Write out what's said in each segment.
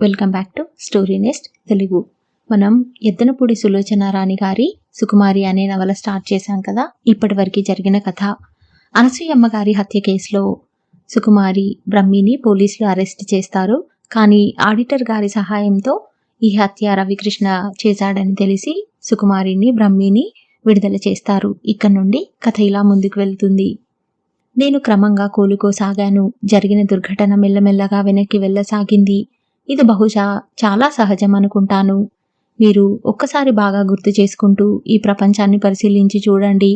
Welcome back to Story Nest Telugu. మనం ఎద్దనపూడి సులోచన రాణి గారి సుకుమారి అనే నవల స్టార్ట్ చేశాం కదా. ఇప్పటి వరకు జరిగిన కథ. అనసూయమ్మ గారి హత్య కేసులో సుకుమారి బ్రహ్మిని పోలీసులు అరెస్ట్ చేస్తారు. కానీ ఆడిటర్ గారి సహాయంతో ఈ హత్య రవికృష్ణ చేశాడని తెలిసి సుకుమారిని బ్రహ్మిని విడుదల చేస్తారు. ఇక్కడ నుండి కథ ఇలా ముందుకు వెళ్తుంది. నేను క్రమంగా కోలుకోసాగాను. జరిగిన దుర్ఘటన మెల్లమెల్లగా వెనక్కి వెళ్ళసాగింది. ఇది బహుశా చాలా సహజం అనుకుంటాను. మీరు ఒక్కసారి బాగా గుర్తు చేసుకుంటూ ఈ ప్రపంచాన్ని పరిశీలించి చూడండి.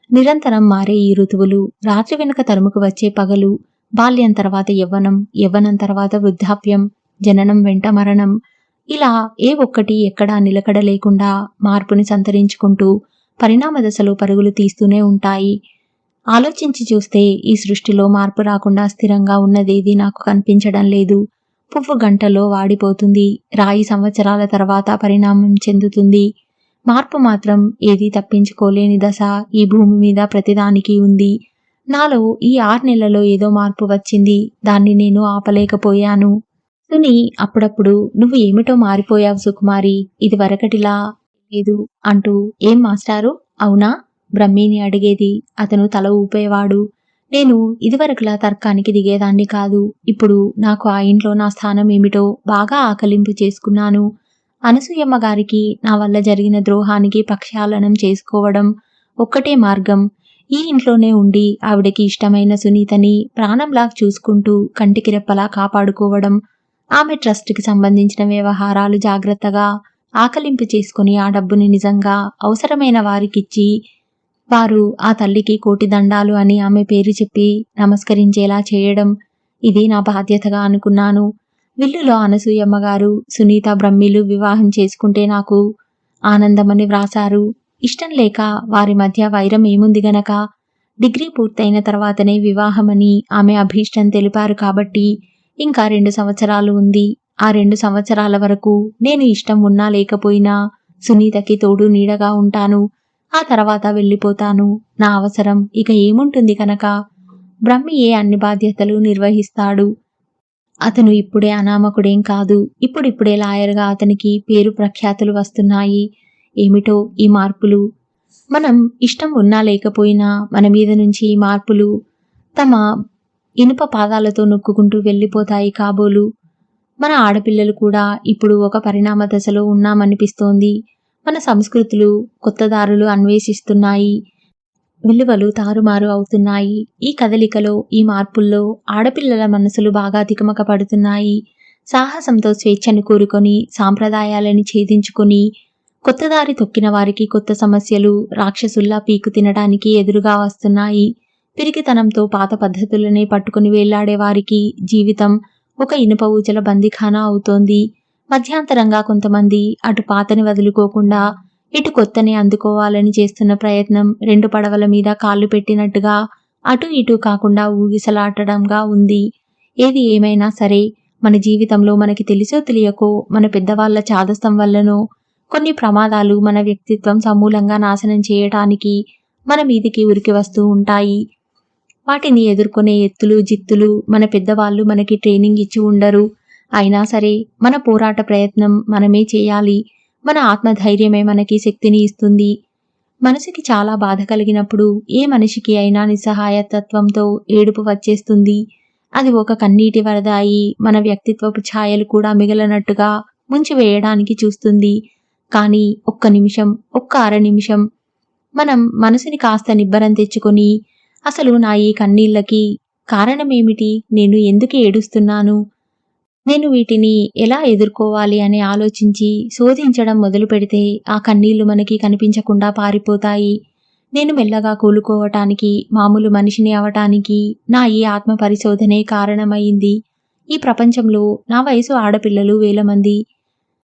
నిరంతరం మారే ఈ ఋతువులు, రాత్రి వెనుక తరుముకు వచ్చే పగలు, బాల్యం తర్వాత యవ్వనం, యవ్వనం తర్వాత వృద్ధాప్యం, జననం వెంట మరణం, ఇలా ఏ ఒక్కటి ఎక్కడా నిలకడ లేకుండా మార్పుని సంతరించుకుంటూ పరిణామ దశలో పరుగులు తీస్తూనే ఉంటాయి. ఆలోచించి చూస్తే ఈ సృష్టిలో మార్పు రాకుండా స్థిరంగా ఉన్నదేది నాకు కనిపించడం లేదు. పువ్వు గంటలో వాడిపోతుంది, రాయి సంవత్సరాల తర్వాత పరిణామం చెందుతుంది. మార్పు మాత్రం ఏదీ తప్పించుకోలేని దశ ఈ భూమి మీద ప్రతిదానికి ఉంది. నాలో ఈ 6 నెలల్లో ఏదో మార్పు వచ్చింది. దాన్ని నేను ఆపలేకపోయాను. సుని అప్పుడప్పుడు నువ్వు ఏమిటో మారిపోయావు సుకుమారి, ఇది వరకటిలా లేదు అంటూ, ఏం మాస్టారు అవునా బ్రహ్మిని అడిగేది. అతను తల ఊపేవాడు. నేను ఇదివరకులా తర్కానికి దిగేదాన్ని కాదు. ఇప్పుడు నాకు ఆ ఇంట్లో నా స్థానం ఏమిటో బాగా ఆకలింపు చేసుకున్నాను. అనసూయమ్మ గారికి నా వల్ల జరిగిన ద్రోహానికి ప్రక్షాళనం చేసుకోవడం ఒక్కటే మార్గం. ఈ ఇంట్లోనే ఉండి ఆవిడకి ఇష్టమైన సునీతని ప్రాణంలా చూసుకుంటూ కంటికి రెప్పలా కాపాడుకోవడం, ఆమె ట్రస్ట్కి సంబంధించిన వ్యవహారాలు జాగ్రత్తగా ఆకలింపు చేసుకుని ఆ డబ్బుని నిజంగా అవసరమైన వారికిచ్చి వారు ఆ తల్లికి కోటి దండాలు అని ఆమె పేరు చెప్పి నమస్కరించేలా చేయడం, ఇది నా బాధ్యతగా అనుకున్నాను. విల్లులో అనసూయమ్మ గారు సునీత బ్రహ్మిలు వివాహం చేసుకుంటే నాకు ఆనందమని వ్రాసారు. ఇష్టం లేక వారి మధ్య వైరం ఏముంది గనక డిగ్రీ పూర్తయిన తర్వాతనే వివాహమని ఆమె అభీష్టం తెలిపారు. కాబట్టి ఇంకా 2 సంవత్సరాలు ఉంది. ఆ 2 సంవత్సరాల వరకు నేను ఇష్టం ఉన్నా లేకపోయినా సునీతకి తోడు నీడగా ఉంటాను. ఆ తర్వాత వెళ్ళిపోతాను. నా అవసరం ఇక ఏముంటుంది కనుక బ్రహ్మియే అన్ని బాధ్యతలు నిర్వహిస్తాడు. అతను ఇప్పుడే అనామకుడేం కాదు. ఇప్పుడిప్పుడే లాయర్గా అతనికి పేరు ప్రఖ్యాతులు వస్తున్నాయి. ఏమిటో ఈ మార్పులు. మనం ఇష్టం ఉన్నా లేకపోయినా మన మీద నుంచి ఈ మార్పులు తమ ఇనుప పాదాలతో నొక్కుంటూ వెళ్ళిపోతాయి కాబోలు. మన ఆడపిల్లలు కూడా ఇప్పుడు ఒక పరిణామ దశలో ఉన్నామనిపిస్తోంది. మన సంస్కృతులు కొత్త దారులు అన్వేషిస్తున్నాయి. విలువలు తారుమారు అవుతున్నాయి. ఈ కదలికలో, ఈ మార్పుల్లో ఆడపిల్లల మనసులు బాగా తికమక పడుతున్నాయి. సాహసంతో స్వేచ్ఛను కోరుకొని సాంప్రదాయాలని ఛేదించుకొని కొత్త దారి తొక్కిన వారికి కొత్త సమస్యలు రాక్షసుల్లా పీకు తినడానికి ఎదురుగా వస్తున్నాయి. పిరికితనంతో పాత పద్ధతులనే పట్టుకుని వేళ్లాడే వారికి జీవితం ఒక ఇనుప ఊచల బందిఖానా అవుతోంది. మధ్యాంతరంగా కొంతమంది అటు పాతని వదులుకోకుండా ఇటు కొత్తని అందుకోవాలని చేస్తున్న ప్రయత్నం 2 పడవల మీద కాళ్ళు పెట్టినట్టుగా అటు ఇటు కాకుండా ఊగిసలాటడంగా ఉంది. ఏది ఏమైనా సరే మన జీవితంలో మనకి తెలిసో తెలియకో మన పెద్దవాళ్ల చాదస్తం వల్లనో కొన్ని ప్రమాదాలు మన వ్యక్తిత్వం సమూలంగా నాశనం చేయటానికి మన మీదికి ఉరికి వస్తూ ఉంటాయి. వాటిని ఎదుర్కొనే ఎత్తులు జిత్తులు మన పెద్దవాళ్ళు మనకి ట్రైనింగ్ ఇచ్చి ఉండరు. అయినా సరే మన పోరాట ప్రయత్నం మనమే చేయాలి. మన ఆత్మధైర్యమే మనకి శక్తిని ఇస్తుంది. మనసుకి చాలా బాధ కలిగినప్పుడు ఏ మనిషికి అయినా నిస్సహాయతత్వంతో ఏడుపు వచ్చేస్తుంది. అది ఒక కన్నీటి వరద అయి మన వ్యక్తిత్వపు ఛాయలు కూడా మిగలనట్టుగా ముంచివేయడానికి చూస్తుంది. కానీ ఒక్క నిమిషం, ఒక్క అర నిమిషం మనం మనసుని కాస్త నిబ్బరం తెచ్చుకొని, అసలు నా ఈ కన్నీళ్ళకి కారణమేమిటి, నేను ఎందుకు ఏడుస్తున్నాను, నేను వీటిని ఎలా ఎదుర్కోవాలి అని ఆలోచించి శోధించడం మొదలు పెడితే ఆ కన్నీళ్లు మనకి కనిపించకుండా పారిపోతాయి. నేను మెల్లగా కూలుకోవటానికి, మామూలు మనిషిని అవటానికి నా ఈ ఆత్మ పరిశోధనే కారణమైంది. ఈ ప్రపంచంలో నా వయసు ఆడపిల్లలు 1000 మంది,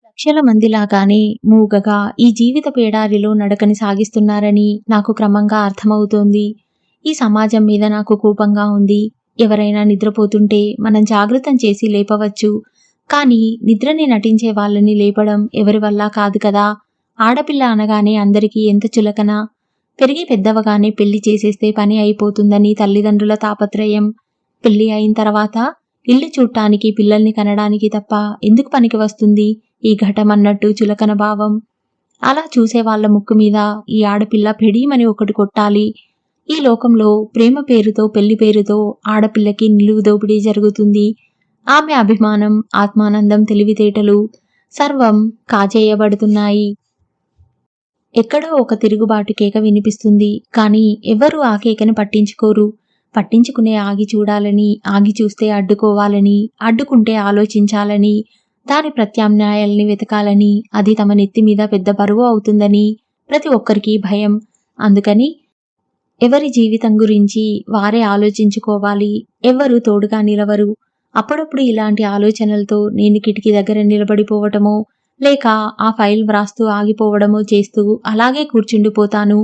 లక్షల మందిలాగానే మూగగా ఈ జీవిత పేడారిలో నడకని సాగిస్తున్నారని నాకు క్రమంగా అర్థమవుతోంది. ఈ సమాజం మీద నాకు కోపంగా ఉంది. ఎవరైనా నిద్రపోతుంటే మనం జాగృతం చేసి లేపవచ్చు. కానీ నిద్రని నటించే వాళ్ళని లేపడం ఎవరి వల్ల కాదు కదా. ఆడపిల్ల అనగానే అందరికీ ఎంత చులకన. పెరిగి పెద్దవగానే పెళ్లి చేసేస్తే పని అయిపోతుందని తల్లిదండ్రుల తాపత్రయం. పెళ్లి అయిన తర్వాత ఇల్లు చూడటానికి పిల్లల్ని కనడానికి తప్ప ఎందుకు పనికి వస్తుంది ఈ ఘటం అన్నట్టు చులకన భావం. అలా చూసే వాళ్ల ముక్కు మీద ఈ ఆడపిల్ల పెడీమని ఒకటి కొట్టాలి. ఈ లోకంలో ప్రేమ పేరుతో పెళ్లి పేరుతో ఆడపిల్లకి నిలువు దోపిడీ జరుగుతుంది. ఆమె అభిమానం, ఆత్మానందం, తెలివితేటలు సర్వం కాజేయబడుతున్నాయి. ఎక్కడో ఒక తిరుగుబాటు కేక వినిపిస్తుంది. కానీ ఎవ్వరూ ఆ కేకని పట్టించుకోరు. పట్టించుకునే ఆగి చూడాలని, ఆగి చూస్తే అడ్డుకోవాలని, అడ్డుకుంటే ఆలోచించాలని, దాని ప్రత్యామ్నాయాల్ని వెతకాలని, అది తమ నెత్తి మీద పెద్ద బరువు అవుతుందని ప్రతి ఒక్కరికి భయం. అందుకని ఎవరి జీవితం గురించి వారే ఆలోచించుకోవాలి. ఎవ్వరూ తోడుగా నిలవరు. అప్పుడప్పుడు ఇలాంటి ఆలోచనలతో నేను కిటికీ దగ్గర నిలబడిపోవటమో లేక ఆ ఫైల్ వ్రాస్తూ ఆగిపోవడమో చేస్తూ అలాగే కూర్చుండిపోతాను.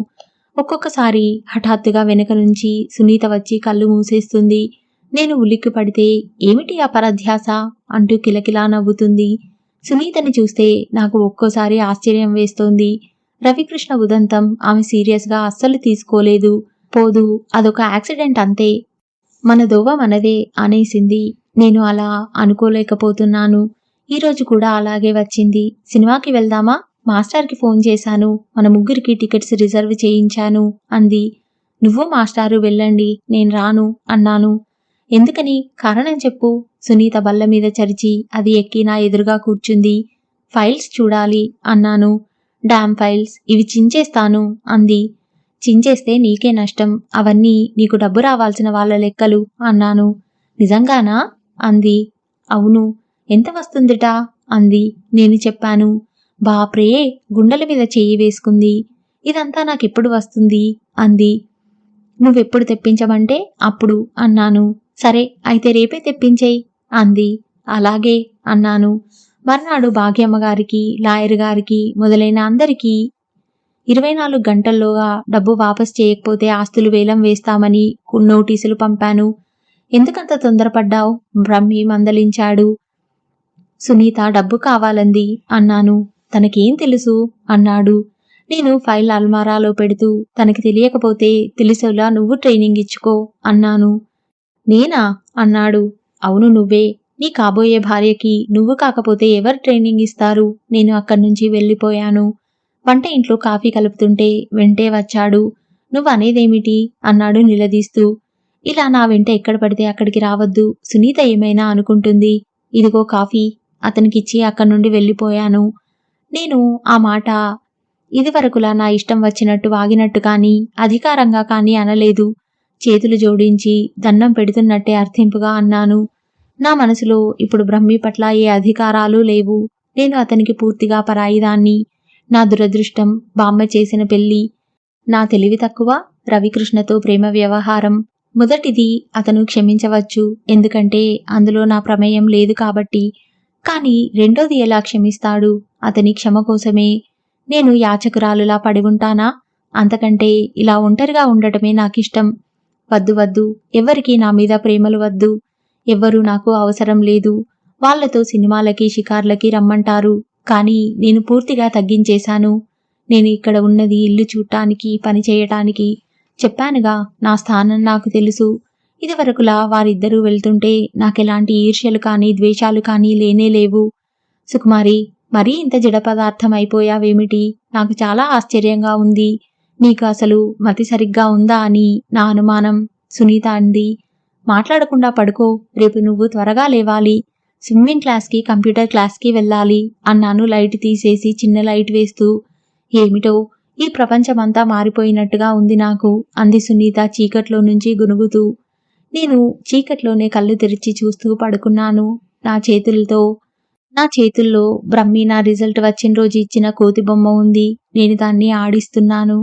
ఒక్కొక్కసారి హఠాత్తుగా వెనక నుంచి సునీత వచ్చి కళ్ళు మూసేస్తుంది. నేను ఉలిక్కి పడితే ఏమిటి ఆ పరధ్యాస అంటూ కిలకిలా నవ్వుతుంది. సునీతని చూస్తే నాకు ఒక్కోసారి ఆశ్చర్యం వేస్తోంది. రవికృష్ణ ఉదంతం ఆమె సీరియస్గా అస్సలు తీసుకోలేదు. పోదు, అదొక యాక్సిడెంట్ అంతే, మన దోవ మనదే అనేసింది. నేను అలా అనుకోలేకపోతున్నాను. ఈరోజు కూడా అలాగే వచ్చింది. సినిమాకి వెళ్దామా? మాస్టర్కి ఫోన్ చేశాను. మన ముగ్గురికి టికెట్స్ రిజర్వ్ చేయించాను అంది. నువ్వు మాస్టారు వెళ్ళండి, నేను రాను అన్నాను. ఎందుకని? కారణం చెప్పు. సునీత బల్ల మీద చరిచి అది ఎక్కి నా ఎదురుగా కూర్చుంది. ఫైల్స్ చూడాలి అన్నాను. డామ్ ఫైల్స్, ఇవి చించేస్తాను అంది. చించేస్తే నీకే నష్టం, అవన్నీ నీకు డబ్బు రావాల్సిన వాళ్ళ లెక్కలు అన్నాను. నిజంగానా అంది. అవును. ఎంత వస్తుందిట అంది. నేను చెప్పాను. బాప్రే, గుండెల మీద చెయ్యి వేసుకుంది. ఇదంతా నాకెప్పుడు వస్తుంది అంది. నువ్వెప్పుడు తెప్పించమంటే అప్పుడు అన్నాను. సరే అయితే రేపే తెప్పించేయి అంది. అలాగే అన్నాను. మర్నాడు భాగ్యమ్మ గారికి, లాయర్ గారికి మొదలైన అందరికీ 24 గంటల్లోగా డబ్బు వాపస్ చేయకపోతే ఆస్తులు వేలం వేస్తామని నోటీసులు పంపాను. ఎందుకంత తొందరపడ్డావు? బ్రహ్మి మందలించాడు. సునీత డబ్బు కావాలంది అన్నాను. తనకేం తెలుసు అన్నాడు. నేను ఫైల్ అల్మారాలో పెడుతూ తనకి తెలియకపోతే తెలిసేలా నువ్వు ట్రైనింగ్ ఇచ్చుకో అన్నాను. నేనా అన్నాడు. అవును నువ్వే. నీ కాబోయే భార్యకి నువ్వు కాకపోతే ఎవరు ట్రైనింగ్ ఇస్తారు? నేను అక్కడి నుంచి వెళ్ళిపోయాను. వంట ఇంట్లో కాఫీ కలుపుతుంటే వెంటే వచ్చాడు. నువ్వు అనేదేమిటి అన్నాడు నిలదీస్తూ. ఇలా నా వెంట ఎక్కడ పడితే అక్కడికి రావద్దు, సునీత ఏమైనా అనుకుంటుంది. ఇదిగో కాఫీ అతనికిచ్చి అక్కడి నుండి వెళ్ళిపోయాను. నేను ఆ మాట ఇదివరకులా నా ఇష్టం వచ్చినట్టు వాగినట్టు కానీ అధికారంగా కానీ అనలేదు. చేతులు జోడించి దండం పెడుతున్నట్టే అర్థింపుగా అన్నాను. నా మనసులో ఇప్పుడు బ్రహ్మి పట్ల ఏ అధికారాలు లేవు. నేను అతనికి పూర్తిగా పరాయిదాన్ని. నా దురదృష్టం బామ్మ చేసిన పెళ్లి, నా తెలివి తక్కువ రవికృష్ణతో ప్రేమ వ్యవహారం. మొదటిది అతను క్షమించవచ్చు, ఎందుకంటే అందులో నా ప్రమేయం లేదు కాబట్టి. కానీ రెండోది ఎలా క్షమిస్తాడు? అతని క్షమ కోసమే నేను యాచకురాలులా పడి ఉంటానా? అంతకంటే ఇలా ఒంటరిగా ఉండటమే నాకిష్టం. వద్దు వద్దు, ఎవ్వరికీ నా మీద ప్రేమలు వద్దు. ఎవ్వరూ నాకు అవసరం లేదు. వాళ్లతో సినిమాలకి షికార్లకి రమ్మంటారు. కానీ నేను పూర్తిగా తగ్గించేశాను. నేను ఇక్కడ ఉన్నది ఇల్లు చూడటానికి, పని చేయటానికి. చెప్పానుగా, నా స్థానం నాకు తెలుసు. ఇదివరకులా వారిద్దరూ వెళ్తుంటే నాకెలాంటి ఈర్ష్యలు కానీ ద్వేషాలు కానీ లేనేలేవు. సుకుమారి, మరీ ఇంత జడ పదార్థం అయిపోయావేమిటి? నాకు చాలా ఆశ్చర్యంగా ఉంది. నీకు అసలు మతి సరిగ్గా ఉందా అని నా అనుమానం. సునీత అంది. మాట్లాడకుండా పడుకో, రేపు నువ్వు త్వరగా లేవాలి. స్విమ్మింగ్ క్లాస్కి, కంప్యూటర్ క్లాస్కి వెళ్ళాలి అన్నాను లైట్ తీసేసి చిన్న లైట్ వేస్తూ. ఏమిటో ఈ ప్రపంచమంతా మారిపోయినట్టుగా ఉంది నాకు అంది సునీత చీకట్లో నుంచి గునుగుతూ. నేను చీకట్లోనే కళ్ళు తెరిచి చూస్తూ పడుకున్నాను. నా చేతుల్లో బ్రహ్మి నా రిజల్ట్ వచ్చిన రోజు ఇచ్చిన కోతి బొమ్మ ఉంది. నేను దాన్ని ఆడిస్తున్నాను.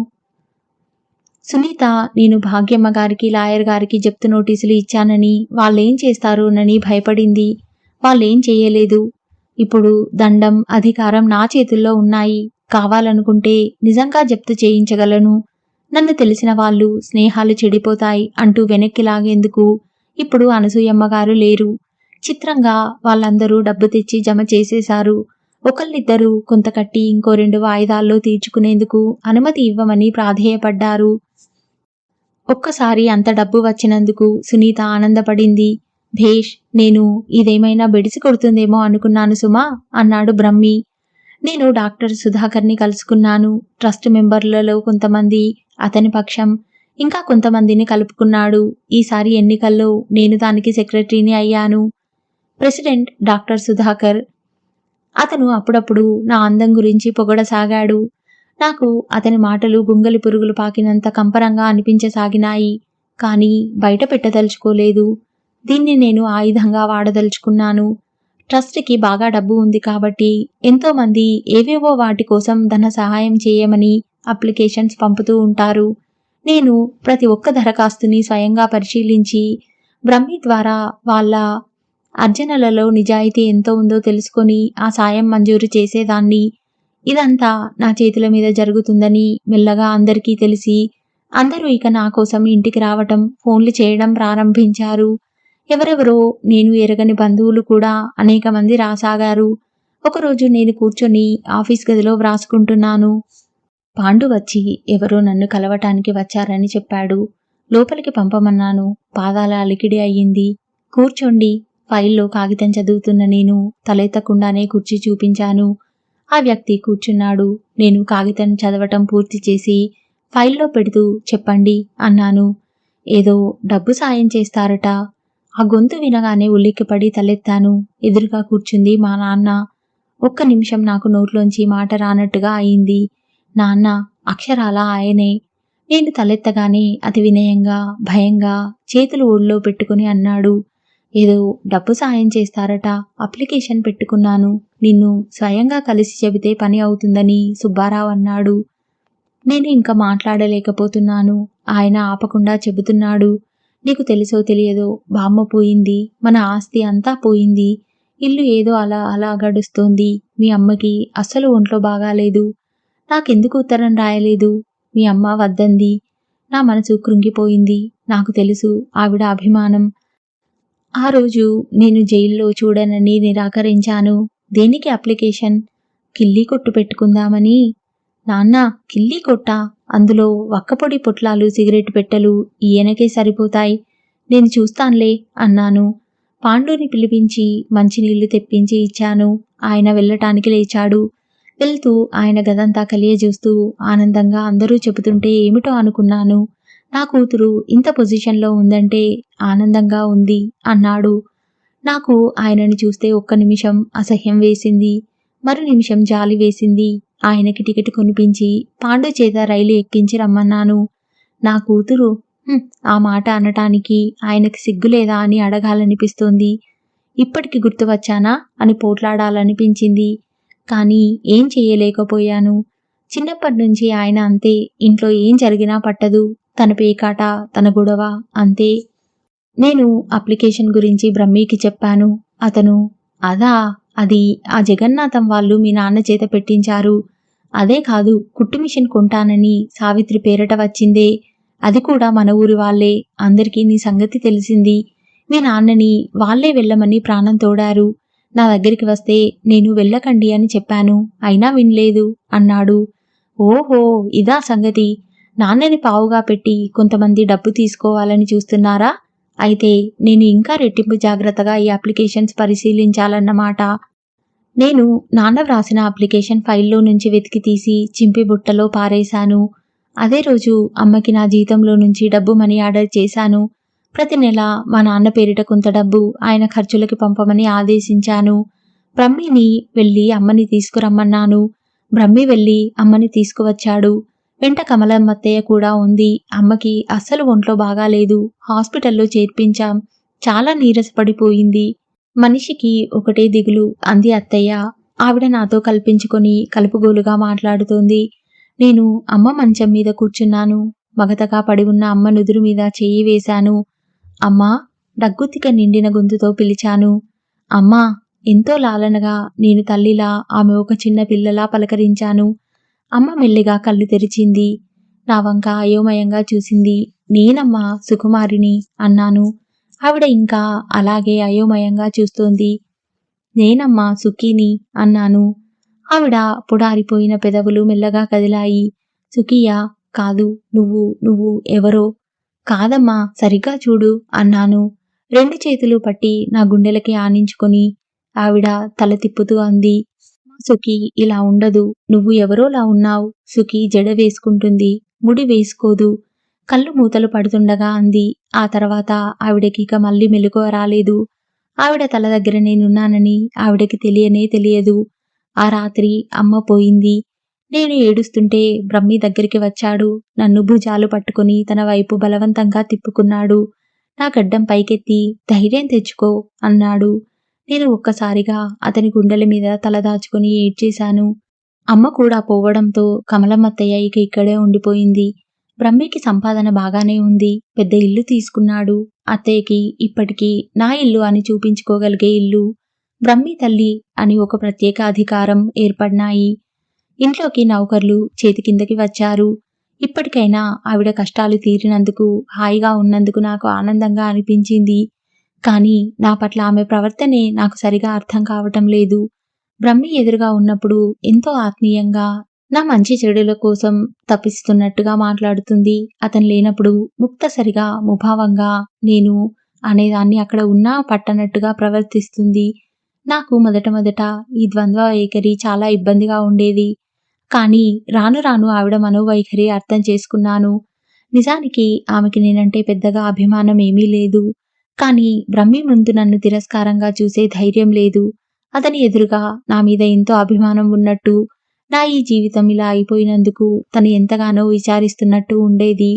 సునీత నేను భాగ్యమ్మ గారికి, లాయర్ గారికి జప్తు నోటీసులు ఇచ్చానని, వాళ్ళేం చేస్తారోనని భయపడింది. వాళ్ళేం చేయలేదు. ఇప్పుడు దండం, అధికారం నా చేతుల్లో ఉన్నాయి. కావాలనుకుంటే నిజంగా జప్తు చేయించగలను. నన్ను తెలిసిన వాళ్ళు స్నేహాలు చెడిపోతాయి అంటూ వెనక్కి లాగేందుకు ఇప్పుడు అనసూయమ్మగారు లేరు. చిత్రంగా వాళ్ళందరూ డబ్బు తెచ్చి జమ చేసేశారు. ఒకళ్ళిద్దరూ కొంత కట్టి ఇంకో 2 వాయిదాల్లో తీర్చుకునేందుకు అనుమతి ఇవ్వమని ప్రాధేయపడ్డారు. ఒక్కసారి అంత డబ్బు వచ్చినందుకు సునీత ఆనందపడింది. భేష్, నేను ఇదేమైనా బెడిసి కొడుతుందేమో అనుకున్నాను సుమా అన్నాడు బ్రహ్మి. నేను డాక్టర్ సుధాకర్ని కలుసుకున్నాను. ట్రస్ట్ మెంబర్లలో కొంతమంది అతని పక్షం, ఇంకా కొంతమందిని కలుపుకున్నాడు. ఈసారి ఎన్నికల్లో నేను దానికి సెక్రటరీని అయ్యాను. President doctor Sudhakar. అతను అప్పుడప్పుడు నా అందం గురించి పొగడసాగాడు. నాకు అతని మాటలు గుంగలి పురుగులు పాకినంత కంపరంగా అనిపించసాగినాయి. కానీ బయట పెట్టదలుచుకోలేదు. దీన్ని నేను ఆయుధంగా వాడదలుచుకున్నాను. ట్రస్ట్కి బాగా డబ్బు ఉంది కాబట్టి ఎంతోమంది ఏవేవో వాటి కోసం ధన సహాయం చేయమని అప్లికేషన్స్ పంపుతూ ఉంటారు. నేను ప్రతి ఒక్క దరఖాస్తుని స్వయంగా పరిశీలించి బ్రహ్మి ద్వారా వాళ్ళ అర్జనలలో నిజాయితీ ఎంతో ఉందో తెలుసుకొని ఆ సాయం మంజూరు చేసేదాన్ని. ఇదంతా నా చేతుల మీద జరుగుతుందని మెల్లగా అందరికీ తెలిసి అందరూ ఇక నా కోసం ఇంటికి రావటం, ఫోన్లు చేయడం ప్రారంభించారు. ఎవరెవరో నేను ఎరగని బంధువులు కూడా అనేక మంది రాసాగారు. ఒకరోజు నేను కూర్చొని ఆఫీస్ గదిలో వ్రాసుకుంటున్నాను. పాండు వచ్చి ఎవరో నన్ను కలవటానికి వచ్చారని చెప్పాడు. లోపలికి పంపమన్నాను. పాదాల అలికిడి అయ్యింది. కూర్చోండి. ఫైల్లో కాగితం చదువుతున్న నేను తలెత్తకుండానే కుర్చీ చూపించాను. ఆ వ్యక్తి కూర్చున్నాడు. నేను కాగితం చదవటం పూర్తి చేసి ఫైల్లో పెడుతూ చెప్పండి అన్నాను. ఏదో డబ్బు సాయం చేస్తారట. ఆ గొంతు వినగానే ఉలిక్కిపడి తలెత్తాను. ఎదురుగా కూర్చుంది మా నాన్న. ఒక్క నిమిషం నాకు నోట్లోంచి మాట రానట్టుగా అయింది. నాన్న అక్షరాల ఆయనే. నేను తలెత్తగానే అతి వినయంగా, భయంగా చేతులు ఒళ్ళో పెట్టుకుని అన్నాడు, ఏదో డబ్బు సాయం చేస్తారట. అప్లికేషన్ పెట్టుకున్నాను. నిన్ను స్వయంగా కలిసి చెబితే పని అవుతుందని సుబ్బారావు అన్నాడు. నేను ఇంకా మాట్లాడలేకపోతున్నాను. ఆయన ఆపకుండా చెబుతున్నాడు, నీకు తెలుసో తెలియదో బామ్మ పోయింది. మన ఆస్తి అంతా పోయింది. ఇల్లు ఏదో అలా అలా గడుస్తోంది. మీ అమ్మకి అస్సలు ఒంట్లో బాగాలేదు. నాకెందుకు ఉత్తరం రాయలేదు? మీ అమ్మ వద్దంది. నా మనసు కృంగిపోయింది. నాకు తెలుసు ఆవిడ అభిమానం. ఆ రోజు నేను జైల్లో చూడనని నిరాకరించాను. దేనికి అప్లికేషన్? కిల్లీ కొట్టు పెట్టుకుందామని. నాన్న, కిల్లీ కొట్టా? అందులో వక్కపొడి పొట్లాలు, సిగరెట్ పెట్టెలు ఈయనకే సరిపోతాయి. నేను చూస్తాన్లే అన్నాను. పాండుని పిలిపించి మంచినీళ్లు తెప్పించి ఇచ్చాను. ఆయన వెళ్ళటానికి లేచాడు. వెళ్తూ ఆయన గదంతా కలియజూస్తూ ఆనందంగా అందరూ చెబుతుంటే ఏమిటో అనుకున్నాను. నా కూతురు ఇంత పొజిషన్లో ఉందంటే ఆనందంగా ఉంది అన్నాడు. నాకు ఆయనని చూస్తే ఒక్క నిమిషం అసహ్యం వేసింది. మరు నిమిషం జాలి వేసింది. ఆయనకి టికెట్ కొనిపించి పాండు చేత రైలు ఎక్కించి రమ్మన్నాను. నా కూతురు ఆ మాట అనటానికి ఆయనకి సిగ్గులేదా అని అడగాలనిపిస్తోంది. ఇప్పటికి గుర్తు వచ్చానా అని పోట్లాడాలనిపించింది. కానీ ఏం చెయ్యలేకపోయాను. చిన్నప్పటి నుంచి ఆయన అంతే. ఇంట్లో ఏం జరిగినా పట్టదు. తన పేకాట, తన గొడవ అంతే. నేను అప్లికేషన్ గురించి బ్రహ్మీకి చెప్పాను. అతను, అదా, అది ఆ జగన్నాథం వాళ్ళు మీ నాన్న చేత పెట్టించారు. అదే కాదు, కుట్టు మిషన్ కొంటానని సావిత్రి పేరట వచ్చిందే. అది కూడా మన ఊరి వాళ్ళే. అందరికీ నీ సంగతి తెలిసింది. మీ నాన్నని వాళ్లే వెళ్ళమని ప్రాణం తోడారు. నా దగ్గరికి వస్తే నేను వెళ్ళకండి అని చెప్పాను. అయినా వినలేదు అన్నాడు. ఓహో, ఇదా సంగతి. నాన్నని పావుగా పెట్టి కొంతమంది డబ్బు తీసుకోవాలని చూస్తున్నారా? అయితే నేను ఇంకా రెట్టింపు జాగ్రత్తగా ఈ అప్లికేషన్స్ పరిశీలించాలన్నమాట. నేను నాన్న వ్రాసిన అప్లికేషన్ ఫైల్లో నుంచి వెతికి తీసి చింపి బుట్టలో పారేశాను. అదే రోజు అమ్మకి నా జీతంలో నుంచి డబ్బు మనీ ఆర్డర్ చేశాను. ప్రతి నెల మా నాన్న పేరిట కొంత డబ్బు ఆయన ఖర్చులకి పంపమని ఆదేశించాను. బ్రహ్మిని వెళ్ళి అమ్మని తీసుకురమ్మన్నాను. బ్రహ్మి వెళ్ళి అమ్మని తీసుకువచ్చాడు. వెంట కమలమ్మత్తయ్య కూడా ఉంది. అమ్మకి అస్సలు ఒంట్లో బాగాలేదు. హాస్పిటల్లో చేర్పించాం. చాలా నీరసపడిపోయింది. మనిషికి ఒకటే దిగులు అంది అత్తయ్య. ఆవిడ నాతో కల్పించుకొని కలుపుగోలుగా మాట్లాడుతోంది. నేను అమ్మ మంచం మీద కూర్చున్నాను. మగతగా పడి ఉన్న అమ్మ నుదురు మీద చెయ్యి వేశాను. అమ్మా, దగ్గుత్తిక నిండిన గొంతుతో పిలిచాను. అమ్మా, ఎంతో లాలనగా నేను తల్లిలా ఆమె ఒక చిన్న పిల్లలా పలకరించాను. అమ్మ మెల్లిగా కళ్ళు తెరిచింది. నా వంక అయోమయంగా చూసింది. నేనమ్మా సుకుమారిని అన్నాను. ఆవిడ ఇంకా అలాగే అయోమయంగా చూస్తోంది. నేనమ్మా సుఖీని అన్నాను. ఆవిడ పొడారిపోయిన పెదవులు మెల్లగా కదిలాయి. సుఖియా? కాదు, నువ్వు ఎవరో. కాదమ్మా, సరిగ్గా చూడు అన్నాను. 2 చేతులు పట్టి నా గుండెలకి ఆనించుకొని ఆవిడ తల తిప్పుతూ అంది, సుఖీ ఇలా ఉండదు. నువ్వు ఎవరోలా ఉన్నావు. సుఖీ జడ వేసుకుంటుంది, ముడి వేసుకోదు. కళ్ళు మూతలు పడుతుండగా అంది. ఆ తర్వాత ఆవిడకి ఇక మళ్ళీ మెలకువ రాలేదు. ఆవిడ తల దగ్గర నేనున్నానని ఆవిడకి తెలియనే తెలియదు. ఆ రాత్రి అమ్మ పోయింది. నేను ఏడుస్తుంటే బ్రహ్మి దగ్గరికి వచ్చాడు. నన్ను భుజాలు పట్టుకుని తన వైపు బలవంతంగా తిప్పుకున్నాడు. నా గడ్డం పైకెత్తి ధైర్యం తెచ్చుకో అన్నాడు. నేను ఒక్కసారిగా అతని గుండెల మీద తలదాచుకుని ఏడ్చేశాను. అమ్మ కూడా పోవడంతో కమలమ్మత్తయ్య ఇక ఇక్కడే ఉండిపోయింది. బ్రహ్మికి సంపాదన బాగానే ఉంది. పెద్ద ఇల్లు తీసుకున్నాడు. అత్తయ్యకి ఇప్పటికీ నా ఇల్లు అని చూపించుకోగలిగే ఇల్లు, బ్రహ్మి తల్లి అని ఒక ప్రత్యేక అధికారం ఏర్పడినాయి. ఇంట్లోకి నౌకర్లు చేతి కిందకి వచ్చారు. ఇప్పటికైనా ఆవిడ కష్టాలు తీరినందుకు, హాయిగా ఉన్నందుకు నాకు ఆనందంగా అనిపించింది. కానీ నా పట్ల ఆమె ప్రవర్తనే నాకు సరిగా అర్థం కావటం లేదు. బ్రహ్మి ఎదురుగా ఉన్నప్పుడు ఎంతో ఆత్మీయంగా నా మంచి చెడుల కోసం తప్పిస్తున్నట్టుగా మాట్లాడుతుంది. అతను లేనప్పుడు ముక్తసరిగా ముభావంగా నేను అనేదాన్ని అక్కడ ఉన్నా పట్టనట్టుగా ప్రవర్తిస్తుంది. నాకు మొదట ఈ ద్వంద్వ వైఖరి చాలా ఇబ్బందిగా ఉండేది. కానీ రాను రాను ఆవిడ మనోవైఖరి అర్థం చేసుకున్నాను. నిజానికి ఆమెకి నేనంటే పెద్దగా అభిమానం ఏమీ లేదు. కానీ బ్రహ్మి ముందు నన్ను తిరస్కారంగా చూసే ధైర్యం లేదు. అతని ఎదురుగా నా మీద ఎంతో అభిమానం ఉన్నట్టు, నా ఈ జీవితం ఇలా అయిపోయినందుకు తను ఎంతగానో విచారిస్తున్నట్టు ఉండేది.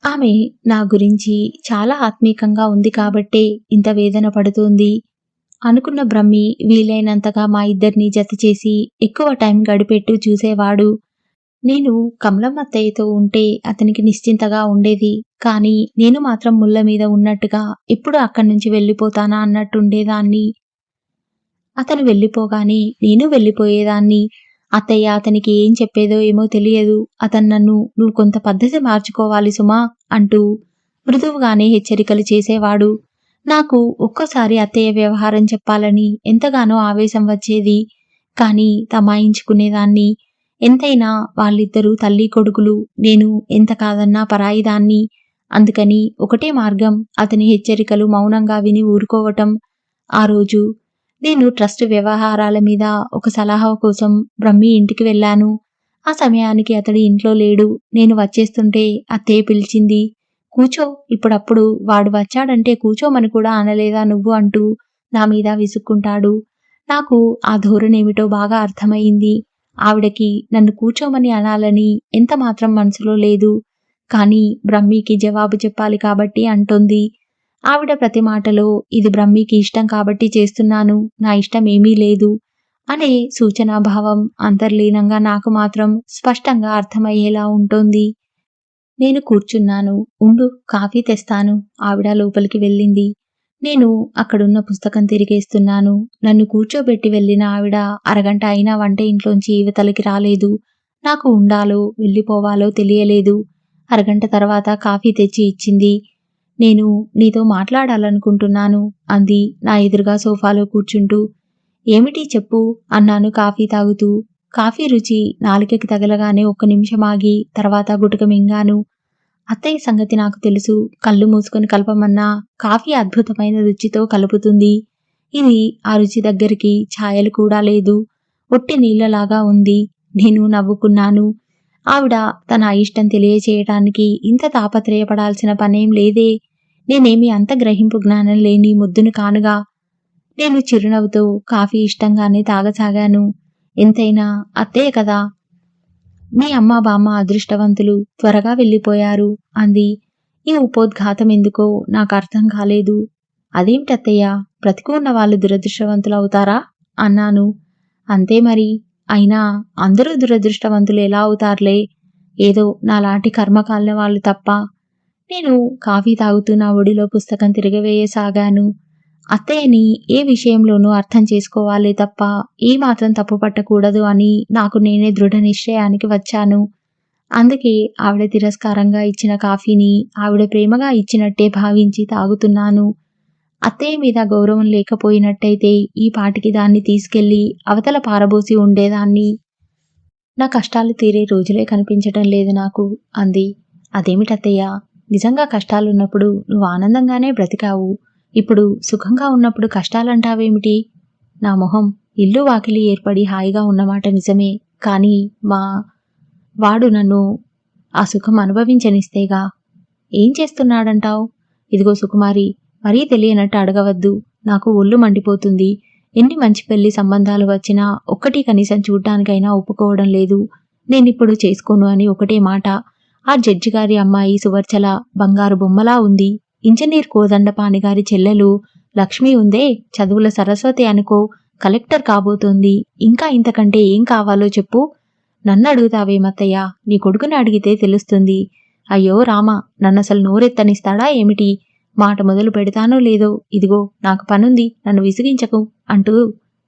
ఆమె నా గురించి చాలా ఆత్మీకంగా ఉంది కాబట్టే ఇంత వేదన పడుతోంది. అనుకున్న బ్రహ్మి వీలైనంతగా మా ఇద్దరిని జతచేసి ఎక్కువ టైం గడిపెట్టు చూసేవాడు. నేను కమలమ్మత్తయ్యతో ఉంటే అతనికి నిశ్చింతగా ఉండేది. కానీ నేను మాత్రం ముళ్ళ మీద ఉన్నట్టుగా ఎప్పుడు అక్కడి నుంచి వెళ్ళిపోతానా అన్నట్టుండేదాన్ని. అతను వెళ్ళిపోగానే నేను వెళ్ళిపోయేదాన్ని. అత్తయ్య అతనికి ఏం చెప్పేదో ఏమో తెలియదు. అతను నన్ను నువ్వు కొంత పద్ధతి మార్చుకోవాలి సుమా అంటూ మృదువుగానే హెచ్చరికలు చేసేవాడు. నాకు ఒక్కోసారి అత్తయ్య వ్యవహారం చెప్పాలని ఎంతగానో ఆవేశం వచ్చేది. కానీ తమాయించుకునేదాన్ని. ఎంతైనా వాళ్ళిద్దరూ తల్లి కొడుకులు. నేను ఎంత కాదన్నా పరాయిదాన్ని. అందుకని ఒకటే మార్గం అతని హెచ్చరికలు మౌనంగా విని ఊరుకోవటం. ఆ రోజు నేను ట్రస్ట్ వ్యవహారాల మీద ఒక సలహా కోసం బ్రహ్మి ఇంటికి వెళ్ళాను. ఆ సమయానికి అతడు ఇంట్లో లేడు. నేను వచ్చేస్తుంటే అత్తయ్య పిలిచింది. కూచో, ఇప్పుడప్పుడు వాడు వచ్చాడంటే కూచోమని కూడా అనలేదా నువ్వు అంటూ నా మీద విసుక్కుంటాడు. నాకు ఆ ధోరణేమిటో బాగా అర్థమయింది. ఆవిడకి నన్ను కూచోమని అనాలని ఎంత మాత్రం మనసులో లేదు. కానీ బ్రహ్మికి జవాబు చెప్పాలి కాబట్టి అంటోంది. ఆవిడ ప్రతి మాటలో ఇది బ్రహ్మికి ఇష్టం కాబట్టి చేస్తున్నాను, నా ఇష్టం ఏమీ లేదు అనే సూచనాభావం అంతర్లీనంగా నాకు మాత్రం స్పష్టంగా అర్థమయ్యేలా ఉంటోంది. నేను కూర్చున్నాను. ఉండు, కాఫీ తెస్తాను. ఆవిడ లోపలికి వెళ్ళింది. నేను అక్కడున్న పుస్తకం తిరిగేస్తున్నాను. నన్ను కూర్చోబెట్టి వెళ్ళిన ఆవిడ అరగంట అయినా వంట ఇంట్లోంచి ఇవతలకి రాలేదు. నాకు ఉండాలో వెళ్ళిపోవాలో తెలియలేదు. అరగంట తర్వాత కాఫీ తెచ్చి ఇచ్చింది. నేను నీతో మాట్లాడాలనుకుంటున్నాను అంది నా ఎదురుగా సోఫాలో కూర్చుంటూ. ఏమిటి చెప్పు అన్నాను కాఫీ తాగుతూ. కాఫీ రుచి నాలుకకి తగలగానే ఒక్క నిమిషం ఆగి తర్వాత గుటక మింగాను. అత్తయ్య సంగతి నాకు తెలుసు. కళ్ళు మూసుకొని కలపమన్నా కాఫీ అద్భుతమైన రుచితో కలుపుతుంది. ఇది ఆ రుచి దగ్గరికి ఛాయలు కూడా లేదు. ఒట్టి నీళ్లలాగా ఉంది. నేను నవ్వుకున్నాను. ఆవిడ తన అయిష్టం తెలియచేయటానికి ఇంత తాపత్రయపడాల్సిన పనేం లేదే. నేనేమి అంత గ్రహింపు జ్ఞానం లేని ముద్దును కానుగా. నేను చిరునవ్వుతో కాఫీ ఇష్టంగానే తాగసాగాను. ఎంతైనా అత్తయ్య కదా. మీ అమ్మ బామ్మ అదృష్టవంతులు, త్వరగా వెళ్ళిపోయారు అంది. ఈ ఉపోద్ఘాతం ఎందుకో నాకు అర్థం కాలేదు. అదేమిటత్తయ్య, బ్రతికున్న వాళ్ళు దురదృష్టవంతులు అవుతారా అన్నాను. అంతే మరి. అయినా అందరూ దురదృష్టవంతులు ఎలా అవుతారులే, ఏదో నాలాంటి కర్మకాలిన వాళ్ళు తప్ప. నేను కాఫీ తాగుతూ నా ఒడిలో పుస్తకం తిరగవేయసాగాను. అత్తయ్యని ఏ విషయంలోనూ అర్థం చేసుకోవాలే తప్ప ఏ మాత్రం తప్పు పట్టకూడదు అని నాకు నేనే దృఢ నిశ్చయానికి వచ్చాను. అందుకే ఆవిడ తిరస్కారంగా ఇచ్చిన కాఫీని ఆవిడ ప్రేమగా ఇచ్చినట్టే భావించి తాగుతున్నాను. అత్తయ్య మీద గౌరవం లేకపోయినట్టయితే ఈ పాటికి దాన్ని తీసుకెళ్లి అవతల పారబోసి ఉండేదాన్ని. నా కష్టాలు తీరే రోజులే కనిపించటం లేదు నాకు అంది. అదేమిటత్తయ్య, నిజంగా కష్టాలున్నప్పుడు నువ్వు ఆనందంగానే బ్రతికావు. ఇప్పుడు సుఖంగా ఉన్నప్పుడు కష్టాలంటావేమిటి? నా మొహం. ఇల్లు వాకిలి ఏర్పడి హాయిగా ఉన్నమాట నిజమే, కానీ వాడు నన్ను ఆ సుఖం అనుభవించనిస్తేగా. ఏం చేస్తున్నాడంటావ్? ఇదిగో సుకుమారి, మరీ తెలియనట్టు అడగవద్దు. నాకు ఒళ్ళు మండిపోతుంది. ఎన్ని మంచి పెళ్లి సంబంధాలు వచ్చినా ఒక్కటి కనీసం చూడ్డానికైనా ఒప్పుకోవడం లేదు. నేనిప్పుడు చేసుకోను అని ఒకటే మాట. ఆ జడ్జి గారి అమ్మాయి సువర్చల బంగారు బొమ్మలా ఉంది. ఇంజనీర్ కోదండపాణి గారి చెల్లెలు లక్ష్మి ఉందే, చదువుల సరస్వతి అనుకో, కలెక్టర్ కాబోతోంది. ఇంకా ఇంతకంటే ఏం కావాలో చెప్పు. నన్ను అడుగుతావేమత్తయ్యా? నీ కొడుకుని అడిగితే తెలుస్తుంది. అయ్యో రామ, నన్నసలు నోరెత్తనిస్తాడా ఏమిటి? మాట మొదలు పెడతానో లేదో. ఇదిగో నాకు పనుంది, నన్ను విసిగించకు అంటూ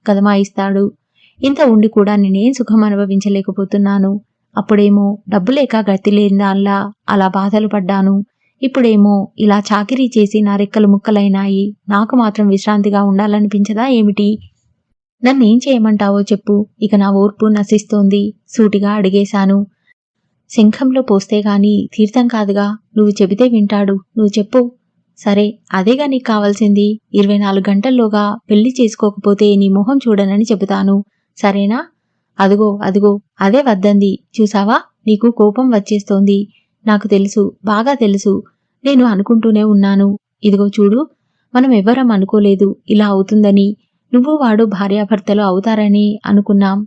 కదమాయిస్తాడు. ఇంత ఉండి కూడా నేనేం సుఖం అనుభవించలేకపోతున్నాను. అప్పుడేమో డబ్బులేక గతి లేనిదాల్లా అలా బాధలు పడ్డాను. ఇప్పుడేమో ఇలా చాకిరీ చేసి నా రెక్కలు ముక్కలైనాయి. నాకు మాత్రం విశ్రాంతిగా ఉండాలనిపించదా ఏమిటి? నన్నేం చేయమంటావో చెప్పు. ఇక నా ఓర్పు నశిస్తోంది. సూటిగా అడిగేశాను. శంఖంలో పోస్తే గాని తీర్థం కాదుగా. నువ్వు చెబితే వింటాడు. నువ్వు చెప్పు. సరే, అదేగా నీకు కావాల్సింది. 24 గంటల్లోగా పెళ్లి చేసుకోకపోతే నీ మొహం చూడనని చెబుతాను. సరేనా? అదిగో అదిగో, అదే వద్దంది. చూసావా, నీకు కోపం వచ్చేస్తోంది. నాకు తెలుసు, బాగా తెలుసు. నేను అనుకుంటూనే ఉన్నాను. ఇదిగో చూడు, మనం ఎవ్వరం అనుకోలేదు ఇలా అవుతుందని. నువ్వు వాడు భార్యాభర్తలు అవుతారని అనుకున్నాం.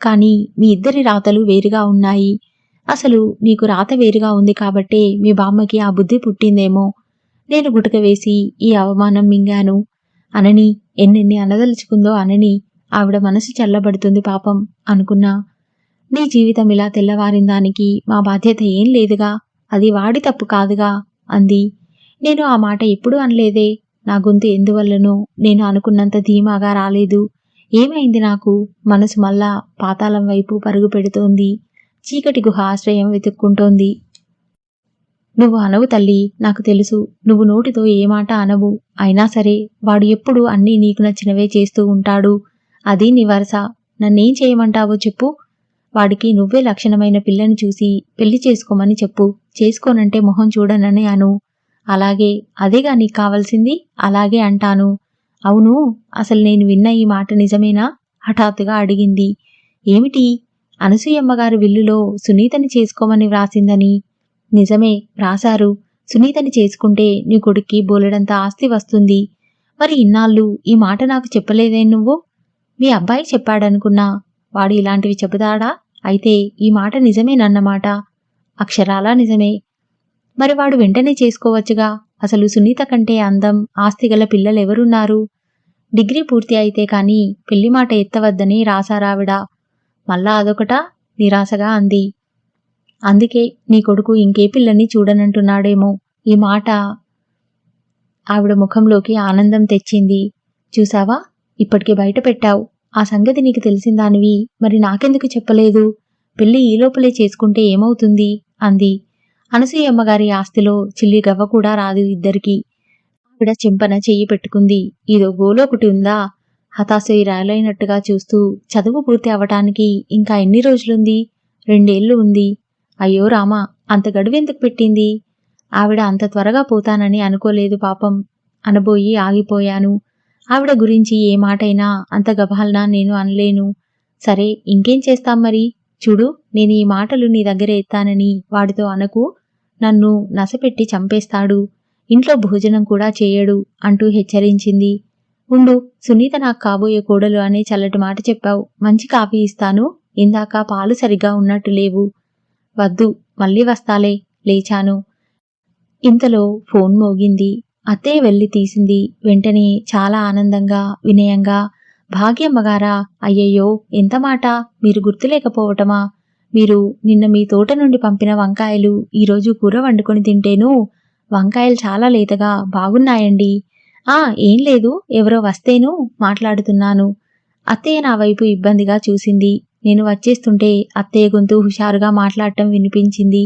కానీ మీ ఇద్దరి రాతలు వేరుగా ఉన్నాయి. అసలు నీకు రాత వేరుగా ఉంది కాబట్టే మీ బామ్మకి ఆ బుద్ధి పుట్టిందేమో. నేను గుటక వేసి ఈ అవమానం మింగాను. అనని, ఎన్నెన్ని అనదలుచుకుందో అనని, ఆవిడ మనసు చల్లబడుతుంది పాపం అనుకున్నా. నీ జీవితం ఇలా తెల్లవారిందానికి మా బాధ్యత ఏం లేదుగా. అది వాడి తప్పు కాదుగా అంది. నేను ఆ మాట ఎప్పుడూ అనలేదే. నా గొంతు ఎందువల్లనో నేను అనుకున్నంత ధీమాగా రాలేదు. ఏమైంది నాకు? మనసు మళ్ళా పాతాళం వైపు పరుగు పెడుతోంది. చీకటి గుహ ఆశ్రయం వెతుక్కుంటోంది. నువ్వు అనవు తల్లి, నాకు తెలుసు. నువ్వు నోటితో ఏ మాట అనవు. అయినా సరే వాడు ఎప్పుడూ అన్నీ నీకు నచ్చినవే చేస్తూ ఉంటాడు. అది నీ వరస. నన్నేం చేయమంటావో చెప్పు. వాడికి నువ్వే లక్షణమైన పిల్లని చూసి పెళ్లి చేసుకోమని చెప్పు. చేసుకోనంటే మొహం చూడనని అను. అలాగే, అదేగా నీకు కావాల్సింది. అలాగే అంటాను. అవును, అసలు నేను విన్న ఈ మాట నిజమేనా? హఠాత్తుగా అడిగింది. ఏమిటి? అనసూయమ్మగారు విల్లులో సునీతని చేసుకోమని వ్రాసిందని. నిజమే, వ్రాసారు. సునీతని చేసుకుంటే నీ కొడుక్కి బోలెడంత ఆస్తి వస్తుంది. మరి ఇన్నాళ్ళు ఈ మాట నాకు చెప్పలేదే నువ్వు? మీ అబ్బాయి చెప్పాడనుకున్నా. వాడు ఇలాంటివి చెబుతాడా? అయితే ఈ మాట నిజమేనన్నమాట. అక్షరాలా నిజమే. మరి వాడు వెంటనే చేసుకోవచ్చుగా. అసలు సునీత కంటే అందం, ఆస్తిగల పిల్లలెవరున్నారు? డిగ్రీ పూర్తి అయితే కాని పెళ్లి మాట ఎత్తవద్దని రాసారావిడ. మళ్ళా అదొకటా? నిరాశగా అంది. అందుకే నీ కొడుకు ఇంకే పిల్లని చూడనంటున్నాడేమో. ఈ మాట ఆవిడ ముఖంలోకి ఆనందం తెచ్చింది. చూసావా, ఇప్పటికే బయట పెట్టావు. ఆ సంగతి నీకు తెలిసిందానివి మరి నాకెందుకు చెప్పలేదు? పెళ్లి ఈ లోపలే చేసుకుంటే ఏమవుతుంది అంది. అనసూయమ్మగారి ఆస్తిలో చిల్లి గవ్వ కూడా రాదు ఇద్దరికి. ఆవిడ చెంపన చెయ్యి పెట్టుకుంది. ఇదో గోలోకటి ఉందా? హతాశయురాలైనట్టుగా చూస్తూ, చదువు పూర్తి అవటానికి ఇంకా ఎన్ని రోజులుంది? 2 ఏళ్లు ఉంది. అయ్యో రామా, అంత గడువెందుకు పెట్టింది? ఆవిడ అంత త్వరగా పోతానని అనుకోలేదు పాపం. అనబోయి ఆగిపోయాను. ఆవిడ గురించి ఏ మాటైనా అంత గభాల్నా నేను అనలేను. సరే, ఇంకేం చేస్తాం మరి? చూడు, నేను ఈ మాటలు నీ దగ్గర ఎత్తానని వాడితో అనకు. నన్ను నసపెట్టి చంపేస్తాడు. ఇంట్లో భోజనం కూడా చేయడు అంటూ హెచ్చరించింది. ఉండు, సునీత నాకు కాబోయే కోడలు అనే చల్లటి మాట చెప్పావు. మంచి కాఫీ ఇస్తాను. ఇందాక పాలు సరిగ్గా ఉన్నట్టు లేవు. వద్దు, మళ్ళీ వస్తాలే. లేచాను. ఇంతలో ఫోన్ మోగింది. అత్తయ్య వెళ్లి తీసింది. వెంటనే చాలా ఆనందంగా, వినయంగా, భాగ్యమ్మగారా? అయ్యయ్యో, ఎంత మాట! మీరు గుర్తులేకపోవటమా? మీరు నిన్న మీ తోట నుండి పంపిన వంకాయలు ఈరోజు కూర వండుకొని తింటేను. వంకాయలు చాలా లేతగా బాగున్నాయండి. ఏం లేదు, ఎవరో వస్తేను మాట్లాడుతున్నాను. అత్తయ్య నా వైపు ఇబ్బందిగా చూసింది. నేను వచ్చేస్తుంటే అత్తయ్య గొంతు హుషారుగా మాట్లాడటం వినిపించింది.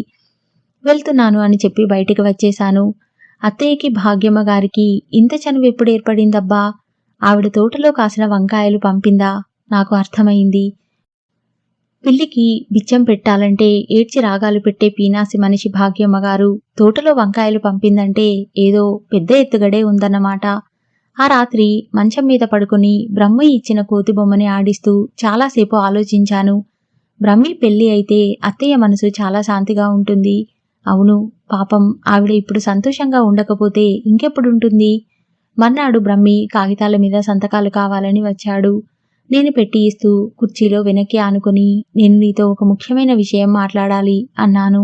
వెళ్తున్నాను అని చెప్పి బయటికి వచ్చేశాను. అత్తయ్యకి భాగ్యమ్మ గారికి ఇంత చనువు ఎప్పుడు ఏర్పడిందబ్బా? ఆవిడ తోటలో కాసిన వంకాయలు పంపిందా? నాకు అర్థమైంది. పిల్లికి బిచ్చం పెట్టాలంటే ఏడ్చి రాగాలు పెట్టే పీనాసి మనిషి భాగ్యమ్మగారు తోటలో వంకాయలు పంపిందంటే ఏదో పెద్ద ఎత్తుగడే ఉందన్నమాట. ఆ రాత్రి మంచం మీద పడుకుని బ్రహ్మి ఇచ్చిన కోతి బొమ్మని ఆడిస్తూ చాలాసేపు ఆలోచించాను. బ్రహ్మి పెళ్లి అయితే అత్తయ్య మనసు చాలా శాంతిగా ఉంటుంది. అవును, పాపం ఆవిడ ఇప్పుడు సంతోషంగా ఉండకపోతే ఇంకెప్పుడుంటుంది? మర్నాడు బ్రహ్మి కాగితాల మీద సంతకాలు కావాలని వచ్చాడు. నేను పెట్టి ఇస్తూ కుర్చీలో వెనక్కి ఆనుకొని, నేను నీతో ఒక ముఖ్యమైన విషయం మాట్లాడాలి అన్నాను.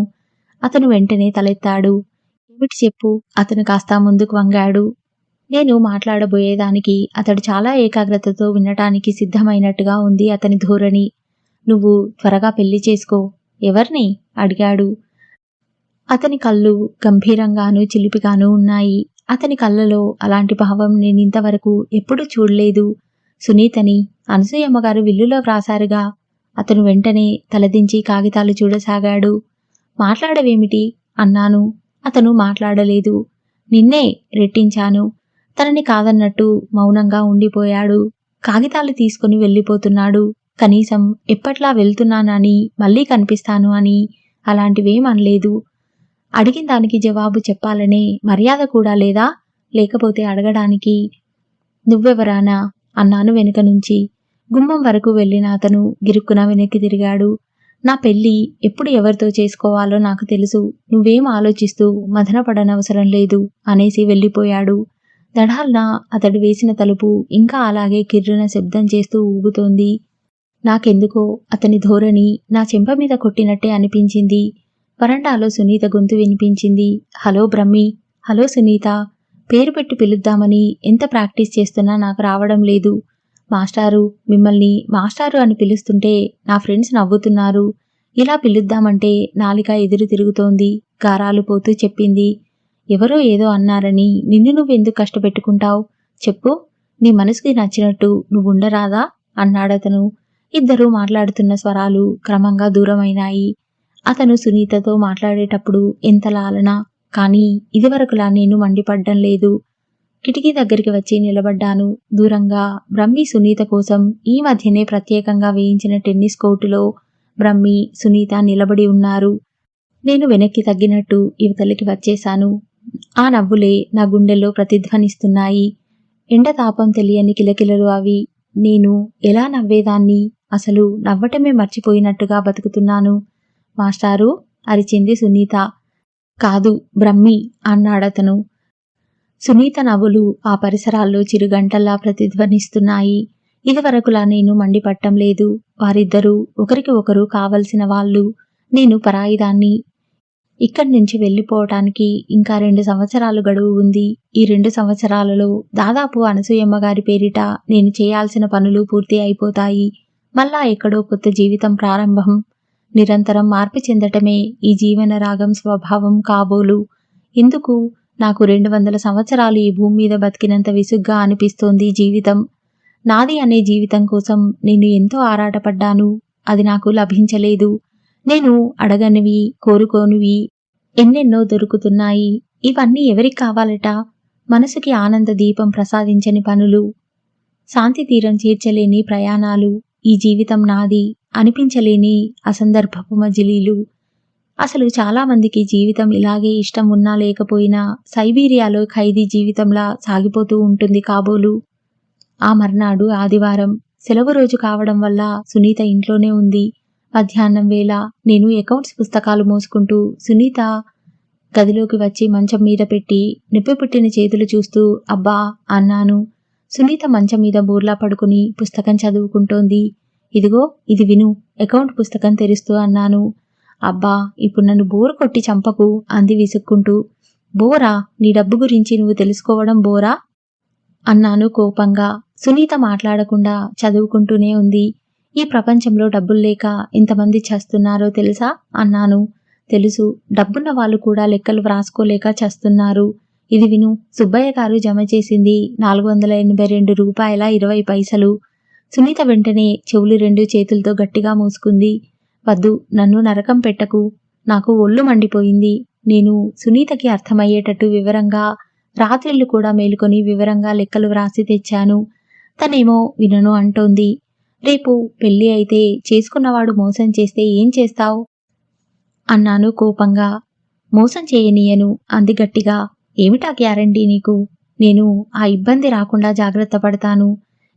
అతను వెంటనే తలెత్తాడు. ఏమిటి చెప్పు? అతను కాస్త ముందుకు వంగాడు. నేను మాట్లాడబోయేదానికి అతడు చాలా ఏకాగ్రతతో వినటానికి సిద్ధమైనట్టుగా ఉంది అతని ధోరణి. నువ్వు త్వరగా పెళ్లి చేసుకో. ఎవర్ని? అడిగాడు. అతని కళ్ళు గంభీరంగానూ చిలిపిగానూ ఉన్నాయి. అతని కళ్ళలో అలాంటి భావం నేనింతవరకు ఎప్పుడూ చూడలేదు. సునీతని అనసూయమ్మగారు విల్లులో వ్రాసారుగా. అతను వెంటనే తలదించి కాగితాలు చూడసాగాడు. మాట్లాడవేమిటి అన్నాను. అతను మాట్లాడలేదు. నిన్నే రెట్టించాను. తనని కాదన్నట్టు మౌనంగా ఉండిపోయాడు. కాగితాలు తీసుకుని వెళ్ళిపోతున్నాడు. కనీసం ఎప్పట్లా వెళ్తున్నానని, మళ్ళీ కనిపిస్తాను అని అలాంటివేం అనలేదు. అడిగిన దానికి జవాబు చెప్పాలనే మర్యాద కూడా లేదా? లేకపోతే అడగడానికి నువ్వెవరానా అన్నాను వెనుక నుంచి. గుమ్మం వరకు వెళ్ళిన అతను గిరుక్కున వెనక్కి తిరిగాడు. నా పెళ్లి ఎప్పుడు ఎవరితో చేసుకోవాలో నాకు తెలుసు. నువ్వేం ఆలోచిస్తూ మదనపడనవసరం లేదు అనేసి వెళ్ళిపోయాడు. దఢాల్న అతడు వేసిన తలుపు ఇంకా అలాగే కిర్రున శబ్దం చేస్తూ ఊగుతోంది. నాకెందుకో అతని ధోరణి నా చెంప మీద కొట్టినట్టే అనిపించింది. వరండాలో సునీత గొంతు వినిపించింది. హలో బ్రహ్మి. హలో సునీత. పేరు పెట్టి పిలుద్దామని ఎంత ప్రాక్టీస్ చేస్తున్నా నాకు రావడం లేదు. మాస్టారు, మిమ్మల్ని మాస్టారు అని పిలుస్తుంటే నా ఫ్రెండ్స్ నవ్వుతున్నారు. ఇలా పిలుద్దామంటే నాలిక ఎదురు తిరుగుతోంది. గారాలు పోతూ చెప్పింది. ఎవరో ఏదో అన్నారని నిన్ను నువ్వెందుకు కష్టపెట్టుకుంటావు? చెప్పు, నీ మనసుకి నచ్చినట్టు నువ్వుండరాదా అన్నాడతను. ఇద్దరూ మాట్లాడుతున్న స్వరాలు క్రమంగా దూరమైనాయి. అతను సునీతతో మాట్లాడేటప్పుడు ఎంత లాలన, కానీ ఇదివరకులా నేను మండిపడ్డం లేదు. కిటికీ దగ్గరికి వచ్చి నిలబడ్డాను. దూరంగా బ్రహ్మి సునీత కోసం ఈ మధ్యనే ప్రత్యేకంగా వేయించిన టెన్నిస్ కోర్టులో బ్రహ్మి, సునీత నిలబడి ఉన్నారు. నేను వెనక్కి తగ్గినట్టు ఇవతలికి వచ్చేశాను. ఆ నవ్వులే నా గుండెల్లో ప్రతిధ్వనిస్తున్నాయి. ఎండతాపం తెలియని కిలకిలలు అవి. నేను ఎలా నవ్వేదాన్ని? అసలు నవ్వటమే మర్చిపోయినట్టుగా బతుకుతున్నాను. మాస్టారు అరిచింది సునీత. కాదు, బ్రహ్మి అన్నాడతను. సునీత నవ్వులు ఆ పరిసరాల్లో చిరుగంటల్లా ప్రతిధ్వనిస్తున్నాయి. ఇదివరకులా నేను మండిపట్టం లేదు. వారిద్దరూ ఒకరికి ఒకరు కావలసిన వాళ్ళు. నేను పరాయిదాన్ని. ఇక్కడి నుంచి వెళ్ళిపోవటానికి ఇంకా 2 సంవత్సరాలు గడువు ఉంది. ఈ 2 సంవత్సరాలలో దాదాపు అనసూయమ్మగారి పేరిట నేను చేయాల్సిన పనులు పూర్తి అయిపోతాయి. మళ్ళా ఎక్కడో కొత్త జీవితం ప్రారంభం. నిరంతరం మార్పు చెందటమే ఈ జీవన రాగం స్వభావం కాబోలు. ఎందుకు నాకు 200 సంవత్సరాలు ఈ భూమి మీద బతికినంత విసుగ్గా అనిపిస్తోంది జీవితం. నాది అనే జీవితం కోసం నేను ఎంతో ఆరాటపడ్డాను. అది నాకు లభించలేదు. నేను అడగనివి, కోరుకోనివి ఎన్నెన్నో దొరుకుతున్నాయి. ఇవన్నీ ఎవరికి కావాలట? మనసుకి ఆనంద దీపం ప్రసాదించని పనులు, శాంతి తీరం చేర్చలేని ప్రయాణాలు, ఈ జీవితం నాది అనిపించలేని అసందర్భపు మజిలీలు. అసలు చాలామందికి జీవితం ఇలాగే ఇష్టం ఉన్నా లేకపోయినా సైబీరియాలో ఖైదీ జీవితంలా సాగిపోతూ ఉంటుంది కాబోలు. ఆ మర్నాడు ఆదివారం. సెలవు రోజు కావడం వల్ల సునీత ఇంట్లోనే ఉంది. మధ్యాహ్నం వేళ నేను అకౌంట్స్ పుస్తకాలు మోసుకుంటూ సునీత గదిలోకి వచ్చి మంచం మీద పెట్టి నొప్పి పుట్టిన చేతులు చూస్తూ అబ్బా అన్నాను. సునీత మంచం మీద బోర్లా పడుకుని పుస్తకం చదువుకుంటోంది. ఇదిగో ఇది విను, అకౌంట్ పుస్తకం తెరుస్తూ అన్నాను. అబ్బా, ఇప్పుడు నన్ను బోరు కొట్టి చంపకు అంది విసుక్కుంటూ. బోరా? నీ డబ్బు గురించి నువ్వు తెలుసుకోవడం బోరా అన్నాను కోపంగా. సునీత మాట్లాడకుండా చదువుకుంటూనే ఉంది. ఈ ప్రపంచంలో డబ్బులు లేక ఎంతమంది చస్తున్నారో తెలుసా అన్నాను. తెలుసు, డబ్బున్న వాళ్ళు కూడా లెక్కలు వ్రాసుకోలేక చస్తున్నారు. ఇది విను, సుబ్బయ్య గారు జమ చేసింది 482 రూపాయల 20 పైసలు. సునీత వెంటనే చెవులు 2 చేతులతో గట్టిగా మూసుకుంది. వద్దు, నన్ను నరకం పెట్టకు. నాకు ఒళ్ళు మండిపోయింది. నేను సునీతకి అర్థమయ్యేటట్టు వివరంగా, రాత్రిళ్ళు కూడా మేలుకొని వివరంగా లెక్కలు వ్రాసి తెచ్చాను. తనేమో వినను అంటోంది. రేపు పెళ్లి అయితే చేసుకున్నవాడు మోసం చేస్తే ఏం చేస్తావు అన్నాను కోపంగా. మోసం చేయనీయను అంది గట్టిగా. ఏమిటా గ్యారంటీ నీకు? నేను ఆ ఇబ్బంది రాకుండా జాగ్రత్త పడతాను.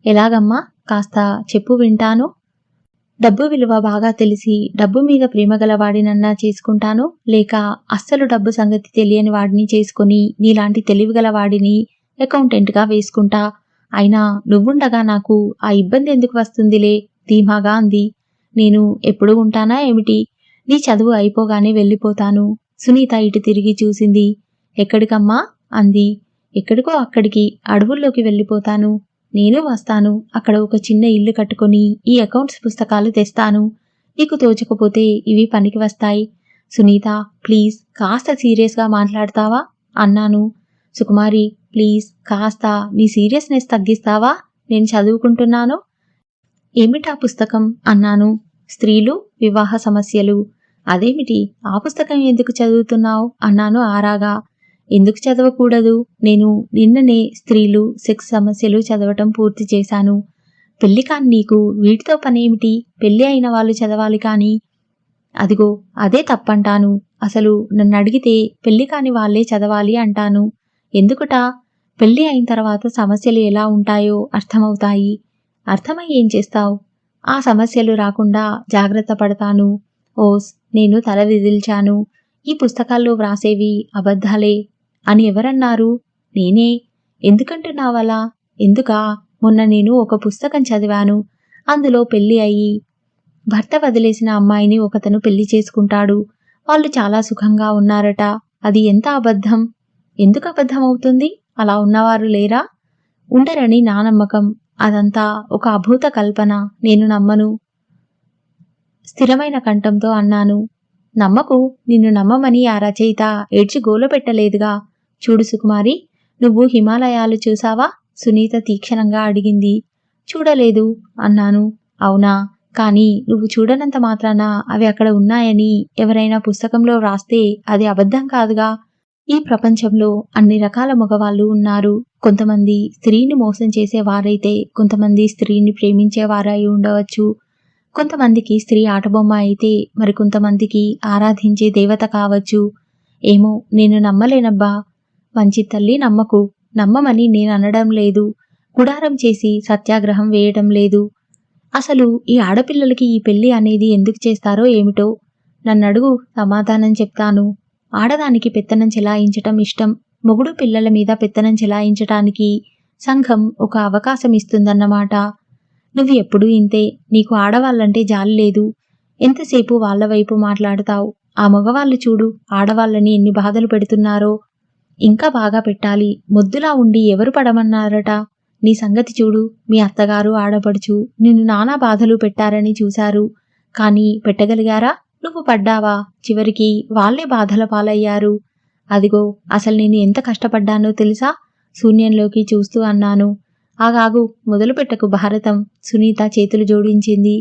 ఎలాగమ్మా? కాస్త చెప్పు వింటాను. డబ్బు విలువ బాగా తెలిసి డబ్బు మీద ప్రేమ గలవాడినన్నా చేసుకుంటాను, లేక అస్సలు డబ్బు సంగతి తెలియని వాడిని చేసుకుని నీలాంటి తెలివిగల వాడిని అకౌంటెంట్గా వేసుకుంటా. అయినా నువ్వుండగా నాకు ఆ ఇబ్బంది ఎందుకు వస్తుందిలే ధీమాగా అంది. నేను ఎప్పుడు ఉంటానా ఏమిటి? నీ చదువు అయిపోగానే వెళ్ళిపోతాను. సునీత ఇటు తిరిగి చూసింది. ఎక్కడికమ్మా? అంది. ఎక్కడికో అక్కడికి, అడవుల్లోకి వెళ్ళిపోతాను. నేను వస్తాను. అక్కడ ఒక చిన్న ఇల్లు కట్టుకొని ఈ అకౌంట్స్ పుస్తకాలు తెస్తాను. నీకు తోచకపోతే ఇవి పనికి వస్తాయి. సునీత, ప్లీజ్ కాస్త సీరియస్గా మాట్లాడతావా అన్నాను. సుకుమారి, ప్లీజ్ కాస్త నీ సీరియస్నెస్ తగ్గిస్తావా? నేను చదువుకుంటున్నాను. ఏమిటా పుస్తకం అన్నాను. స్త్రీలు, వివాహ సమస్యలు. అదేమిటి, ఆ పుస్తకం ఎందుకు చదువుతున్నావు అన్నాను ఆరాగా. ఎందుకు చదవకూడదు? నేను నిన్ననే స్త్రీలు, సెక్స్ సమస్యలు చదవటం పూర్తి చేశాను. పెళ్లి కాని నీకు వీటితో పనేమిటి? పెళ్లి అయిన వాళ్ళు చదవాలి కాని. అదిగో అదే తప్పంటాను. అసలు నన్ను అడిగితే పెళ్లి కాని వాళ్లే చదవాలి అంటాను. ఎందుకుట? పెళ్లి అయిన తర్వాత సమస్యలు ఎలా ఉంటాయో అర్థమవుతాయి. అర్థమై ఏం చేస్తావు? ఆ సమస్యలు రాకుండా జాగ్రత్త పడతాను. ఓస్, నేను తల విదిల్చాను. ఈ పుస్తకాల్లో వ్రాసేవి అబద్ధాలే అని ఎవరన్నారు? నేనే. ఎందుకంటున్నావలా? ఎందుకా? మొన్న నేను ఒక పుస్తకం చదివాను. అందులో పెళ్లి అయ్యి భర్త వదిలేసిన అమ్మాయిని ఒకతను పెళ్లి చేసుకుంటాడు. వాళ్ళు చాలా సుఖంగా ఉన్నారట. అది ఎంత అబద్ధం? ఎందుకు అబద్ధం అవుతుంది? అలా ఉన్నవారు లేరా? ఉండరని నా నమ్మకం. అదంతా ఒక అభూత కల్పన. నేను నమ్మను. స్థిరమైన కంఠంతో అన్నాను. నమ్మకు. నిన్ను నమ్మమని ఆ రచయిత ఏడ్చి గోల పెట్టలేదుగా. చూడు సుకుమారి, నువ్వు హిమాలయాలు చూసావా? సునీత తీక్షణంగా అడిగింది. చూడలేదు అన్నాను. అవునా? కానీ నువ్వు చూడనంత మాత్రాన అవి అక్కడ ఉన్నాయని ఎవరైనా పుస్తకంలో వ్రాస్తే అది అబద్ధం కాదుగా. ఈ ప్రపంచంలో అన్ని రకాల మగవాళ్ళు ఉన్నారు. కొంతమంది స్త్రీని మోసం చేసేవారైతే కొంతమంది స్త్రీని ప్రేమించేవారై ఉండవచ్చు. కొంతమందికి స్త్రీ ఆటబొమ్మ అయితే మరికొంతమందికి ఆరాధించే దేవత కావచ్చు. ఏమో, నేను నమ్మలేనబ్బా. మంచి తల్లి, నమ్మకు. నమ్మమని నేను అనడం లేదు. గుడారం చేసి సత్యాగ్రహం వేయడం లేదు. అసలు ఈ ఆడపిల్లలకి ఈ పెళ్లి అనేది ఎందుకు చేస్తారో ఏమిటో? నన్నడుగు, సమాధానం చెప్తాను. ఆడదానికి పెత్తనం చెలాయించటం ఇష్టం. మొగుడు పిల్లల మీద పెత్తనం చెలాయించటానికి సంఘం ఒక అవకాశం ఇస్తుందన్నమాట. నువ్వు ఎప్పుడూ ఇంతే. నీకు ఆడవాళ్ళంటే జాలి లేదు. ఎంతసేపు వాళ్ల వైపు మాట్లాడతావు. ఆ మగవాళ్ళు చూడు, ఆడవాళ్ళని ఎన్ని బాధలు పెడుతున్నారో. ఇంకా బాగా పెట్టాలి. మొద్దులా ఉండి ఎవరు పడమన్నారట? నీ సంగతి చూడు. మీ అత్తగారు, ఆడపడుచు నిన్ను నానా బాధలు పెట్టారని చూశారు. కానీ పెట్టగలిగారా? నువ్వు పడ్డావా? చివరికి వాళ్లే బాధల పాలయ్యారు. అదిగో అసలు నేను ఎంత కష్టపడ్డానో తెలుసా? శూన్యంలోకి చూస్తూ అన్నాను. ఆగాగు, మొదలుపెట్టకు భారతం. సునీత చేతులు జోడించింది.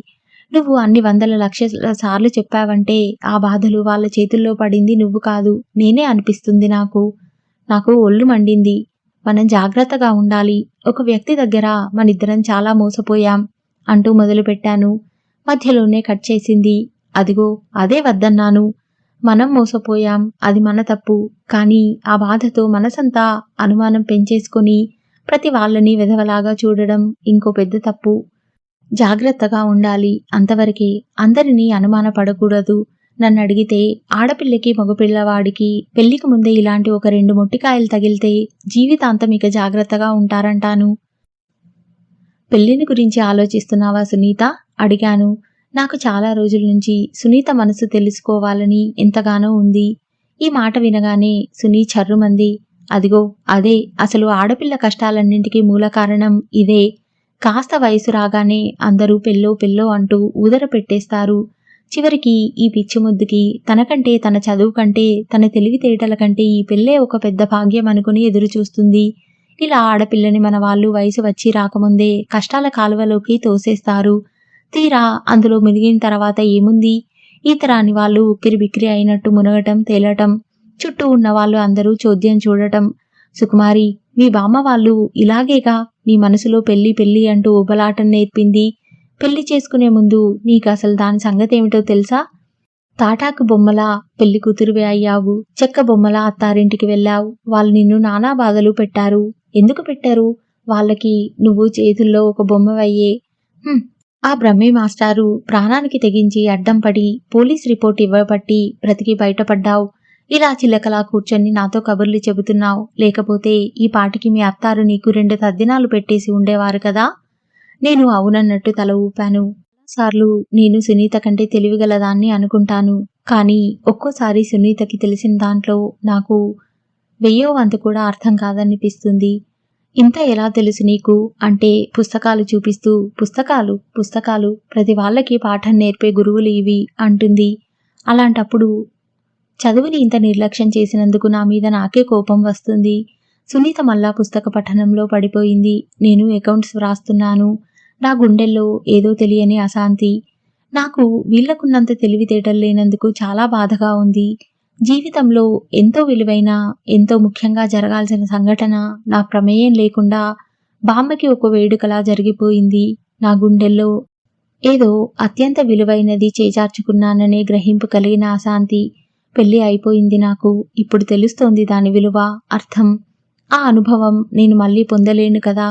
నువ్వు అన్ని వందల లక్షల సార్లు చెప్పావంటే ఆ బాధలు వాళ్ళ చేతుల్లో పడింది నువ్వు కాదు, నేనే అనిపిస్తుంది నాకు. నాకు ఒళ్ళు మండింది. మనం జాగ్రత్తగా ఉండాలి. ఒక వ్యక్తి దగ్గర మనిద్దరం చాలా మోసపోయాం అంటూ మొదలుపెట్టాను. మధ్యలోనే కట్ చేసింది. అదిగో అదే వద్దన్నాను. మనం మోసపోయాం, అది మన తప్పు. కానీ ఆ బాధతో మనసంతా అనుమానం పెంచేసుకొని ప్రతి వాళ్ళని వెధవలాగా చూడడం ఇంకో పెద్ద తప్పు. జాగ్రత్తగా ఉండాలి, అంతవరకే. అందరినీ అనుమానపడకూడదు. నన్ను అడిగితే ఆడపిల్లకి మగపిల్లవాడికి పెళ్లికి ముందే ఇలాంటి ఒక 2 మొట్టికాయలు తగిలితే జీవితాంతం ఇక జాగ్రత్తగా ఉంటారంటాను. పెళ్లిని గురించి ఆలోచిస్తున్నావా సునీత? అడిగాను. నాకు చాలా రోజుల నుంచి సునీత మనసు తెలుసుకోవాలని ఎంతగానో ఉంది. ఈ మాట వినగానే సునీ చర్రుమంది. అదిగో అదే అసలు ఆడపిల్ల కష్టాలన్నింటికీ మూల కారణం ఇదే. కాస్త వయసు రాగానే అందరూ పెళ్ళో పెళ్ళో అంటూ ఊదర పెట్టేస్తారు. చివరికి ఈ పిచ్చి ముద్దుకి తనకంటే, తన చదువు కంటే, తన తెలివితేటల కంటే ఈ పెళ్ళే ఒక పెద్ద భాగ్యం అనుకుని ఎదురు చూస్తుంది. ఇలా ఆడపిల్లని మన వాళ్ళు వయసు వచ్చి రాకముందే కష్టాల కాలువలోకి తోసేస్తారు. తీరా అందులో మునిగిన తర్వాత ఏముంది? ఈతరాని వాళ్ళు ఉక్కిరి బిక్కిరి అయినట్టు మునగటం, తేలటం, చుట్టూ ఉన్న వాళ్ళు అందరూ చోద్యం చూడటం. సుకుమారి, మీ బామ్మ వాళ్ళు ఇలాగేగా నీ మనసులో పెళ్లి పెళ్లి అంటూ ఉబలాటం నేర్పింది. పెళ్లి చేసుకునే ముందు నీకు అసలు దాని సంగతేమిటో తెలుసా? తాటాకు బొమ్మలా పెళ్లి కూతురువే అయ్యావు. చెక్క బొమ్మలా అత్తారింటికి వెళ్ళావు. వాళ్ళు నిన్ను నానా బాధలు పెట్టారు. ఎందుకు పెట్టారు? వాళ్ళకి నువ్వు చేతుల్లో ఒక బొమ్మవయ్యే. ఆ బ్రహ్మి మాస్టారు ప్రాణానికి తెగించి అడ్డం పడి పోలీస్ రిపోర్ట్ ఇవ్వబట్టి బ్రతికి బయటపడ్డావు. ఇలా చిలకలా కూర్చొని నాతో కబుర్లు చెబుతున్నావు. లేకపోతే ఈ పాటికి మీ అత్తారు నీకు 2 తద్దినాలు పెట్టేసి ఉండేవారు కదా. నేను అవునన్నట్టు తల ఊపాను. సార్లు నేను సునీత కంటే తెలివిగలదాన్ని అనుకుంటాను. కానీ ఒక్కోసారి సునీతకి తెలిసిన దాంట్లో నాకు 1000వ వంతు కూడా అర్థం కాదనిపిస్తుంది. ఇంత ఎలా తెలుసు నీకు అంటే పుస్తకాలు చూపిస్తూ పుస్తకాలు ప్రతి వాళ్ళకి పాఠం నేర్పే గురువులు ఇవి అంటుంది. అలాంటప్పుడు చదువుని ఇంత నిర్లక్ష్యం చేసినందుకు నా మీద నాకే కోపం వస్తుంది. సునీత మళ్ళా పుస్తక పఠనంలో పడిపోయింది. నేను అకౌంట్స్ వ్రాస్తున్నాను. నా గుండెల్లో ఏదో తెలియని అశాంతి. నాకు వీళ్లకున్నంత తెలివితేటలు లేనందుకు చాలా బాధగా ఉంది. జీవితంలో ఎంతో విలువైన, ఎంతో ముఖ్యంగా జరగాల్సిన సంఘటన నా ప్రమేయం లేకుండా బామ్మకి ఒక వేడుకలా జరిగిపోయింది. నా గుండెల్లో ఏదో అత్యంత విలువైనది చేజార్చుకున్నాననే గ్రహింపు కలిగిన అశాంతి. పెళ్లి అయిపోయింది నాకు. ఇప్పుడు తెలుస్తోంది దాని విలువ, అర్థం. ఆ అనుభవం నేను మళ్ళీ పొందలేను కదా.